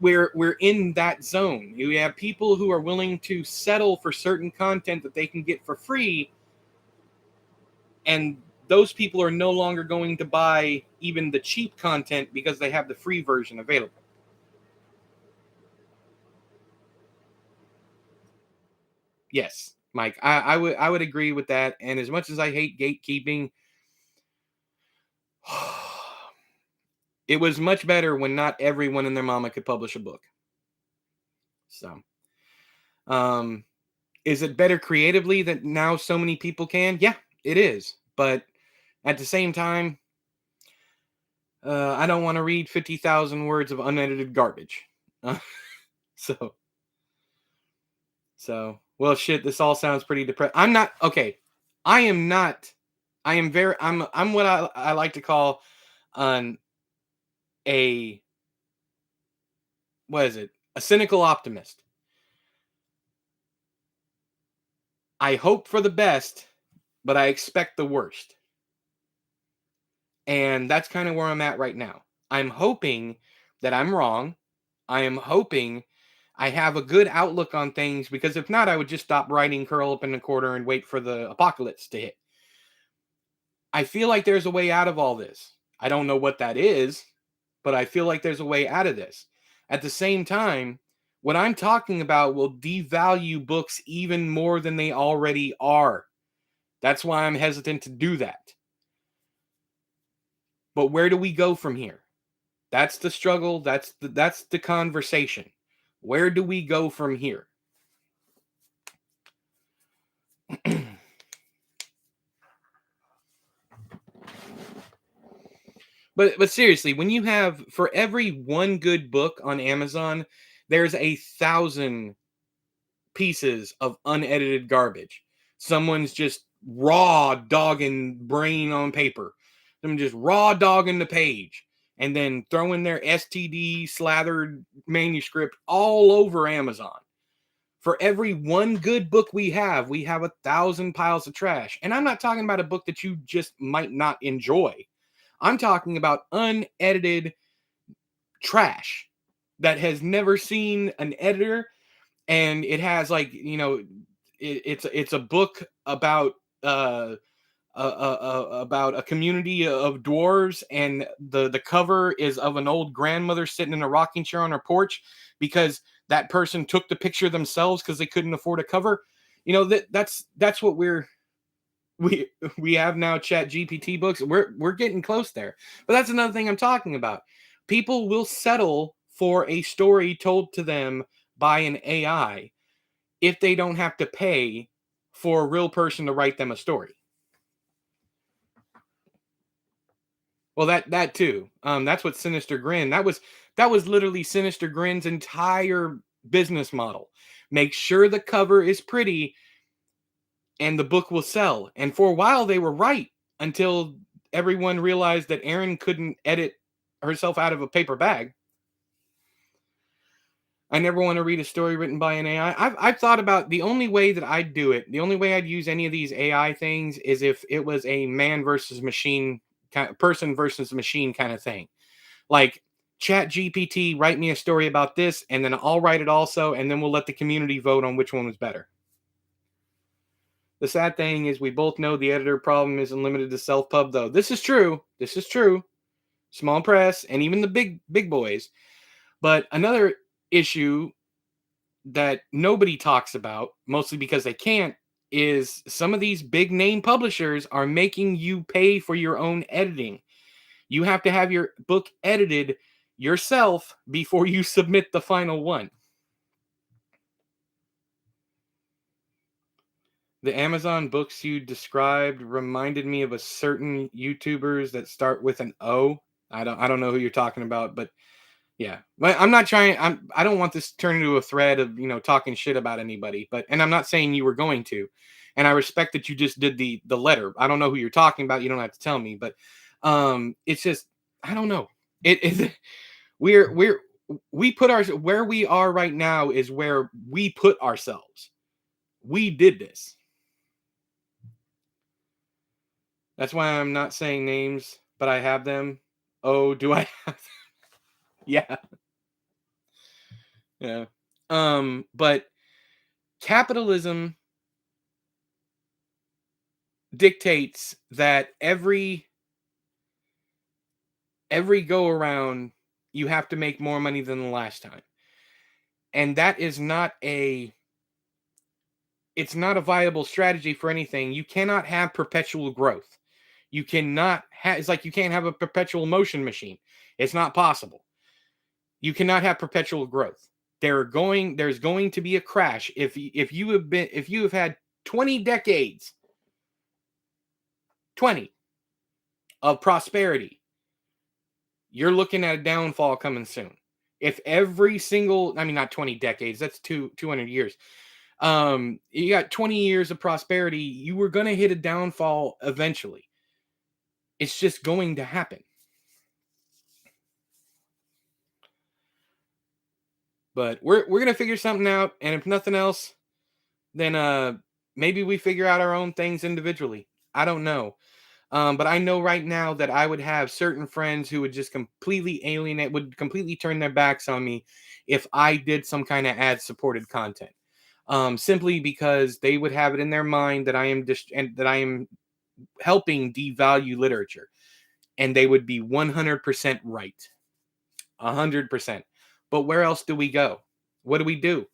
We're in that zone. You have people who are willing to settle for certain content that they can get for free, and those people are no longer going to buy even the cheap content because they have the free version available. Yes, Mike, I would agree with that. And as much as I hate gatekeeping, it was much better when not everyone and their mama could publish a book. So, um, is it better creatively that now so many people can? Yeah, it is. But at the same time, I don't want to read 50,000 words of unedited garbage. Uh, so, well, shit, this all sounds pretty depressing. I'm not, okay. I am not, I am very, I'm what I like to call an, a, what is it? A cynical optimist. I hope for the best, but I expect the worst. And that's kind of where I'm at right now. I'm hoping that I'm wrong. I am hoping I have a good outlook on things, because if not, I would just stop writing, curl up in the corner, and wait for the apocalypse to hit. I feel like there's a way out of all this. I don't know what that is, but I feel like there's a way out of this. At the same time, what I'm talking about will devalue books even more than they already are. That's why I'm hesitant to do that. But where do we go from here? That's the struggle. That's the conversation. Where do we go from here? But seriously, when you have, for every one good book on Amazon, there's 1,000 pieces of unedited garbage. Someone's just raw dogging brain on paper. Them just raw dogging the page, and then throwing their STD slathered manuscript all over Amazon. For every one good book we have 1,000 piles of trash. And I'm not talking about a book that you just might not enjoy. I'm talking about unedited trash that has never seen an editor, and it has, like, it's a book about about a community of dwarves, and the cover is of an old grandmother sitting in a rocking chair on her porch because that person took the picture themselves because they couldn't afford a cover. That's what we we have now. Chat GPT books. We're getting close there. But that's another thing I'm talking about. People will settle for a story told to them by an AI if they don't have to pay for a real person to write them a story. Well, that too. That's what Sinister Grin. That was literally Sinister Grin's entire business model. Make sure the cover is pretty, and the book will sell. And for a while, they were right, until everyone realized that Erin couldn't edit herself out of a paper bag. I never want to read a story written by an AI. I've thought about the only way that I'd do it. The only way I'd use any of these AI things is if it was a man versus machine, person versus machine kind of thing. Like, Chat GPT, write me a story about this, and then I'll write it also, and then we'll let the community vote on which one was better. The sad thing is, we both know the editor problem isn't limited to self-pub, though. This is true. This is true. Small press and even the big boys. But another issue that nobody talks about, mostly because they can't, is some of these big name publishers are making you pay for your own editing. You have to have your book edited yourself before you submit the final one. The Amazon books you described reminded me of a certain YouTubers that start with an O. I don't know who you're talking about, but yeah. But I'm not trying. I don't want this to turn into a thread of talking shit about anybody. And I'm not saying you were going to. And I respect that you just did the letter. I don't know who you're talking about. You don't have to tell me. But it's just, I don't know. It is we're we put our where we are right now is where we put ourselves. We did this. That's why I'm not saying names, but I have them. Oh, do I have them? Yeah. Yeah. But capitalism dictates that every go around you have to make more money than the last time. And that is not a it's not a viable strategy for anything. You cannot have perpetual growth. You cannot have it's like you can't have a perpetual motion machine. It's not possible. You cannot have perpetual growth. There's going to be a crash if you have had 20 decades, 20 of prosperity. You're looking at a downfall coming soon. If every single, I mean, not 20 decades, that's 200 years. You got 20 years of prosperity, you were going to hit a downfall eventually. It's just going to happen. But we're going to figure something out, and if nothing else, then maybe we figure out our own things individually. I don't know. But I know right now that I would have certain friends who would just completely alienate, would completely turn their backs on me if I did some kind of ad supported content. Simply because they would have it in their mind that and that I am helping devalue literature, and they would be 100% right, 100%. But where else do we go? What do we do?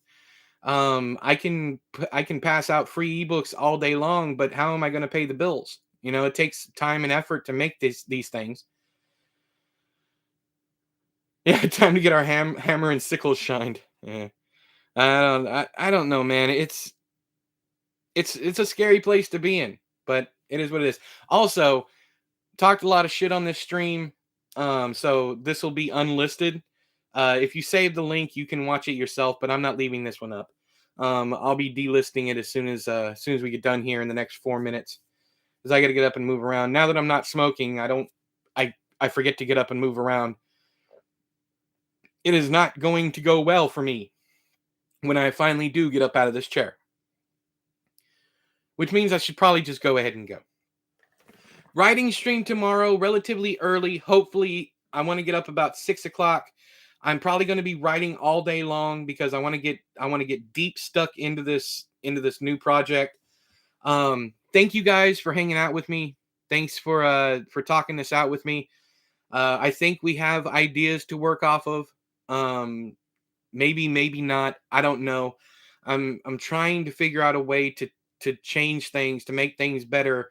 I can pass out free ebooks all day long, but how am I going to pay the bills? You know, it takes time and effort to make these things. Yeah, time to get our hammer and sickles shined. Yeah. I don't know, man. It's a scary place to be in, but it is what it is. Also, talked a lot of shit on this stream. So this will be unlisted. If you save the link, you can watch it yourself, but I'm not leaving this one up. I'll be delisting it as soon as we get done here in the next 4 minutes, because I got to get up and move around. Now that I'm not smoking, I forget to get up and move around. It is not going to go well for me when I finally do get up out of this chair, which means I should probably just go ahead and go. Writing stream tomorrow, relatively early. Hopefully, I want to get up about 6 o'clock. I'm probably going to be writing all day long because I want to get deep stuck into this new project. Thank you guys for hanging out with me. Thanks for talking this out with me. I think we have ideas to work off of. Maybe not. I don't know. I'm trying to figure out a way to change things, to make things better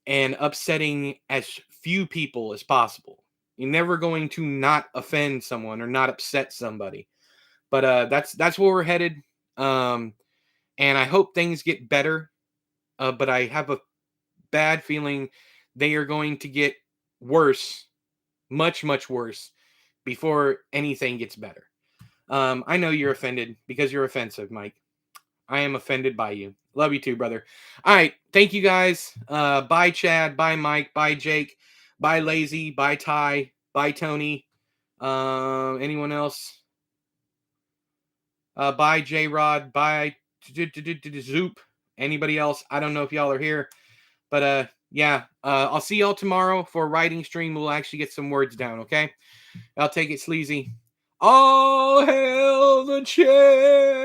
and upsetting as few people as possible. You're never going to not offend someone or not upset somebody. But that's where we're headed. And I hope things get better. But I have a bad feeling they are going to get worse, much worse, before anything gets better. I know you're offended because you're offensive, Mike. I am offended by you. Love you too, brother. All right. Thank you guys. Bye, Chad. Bye, Mike. Bye, Jake. Bye, Lazy. Bye, Ty. Bye, Tony. Anyone else? Bye, J Rod. Bye, Zoop. Anybody else? I don't know if y'all are here. But yeah. I'll see y'all tomorrow for a writing stream. We'll actually get some words down, okay? I'll take it sleazy. All hail the champ!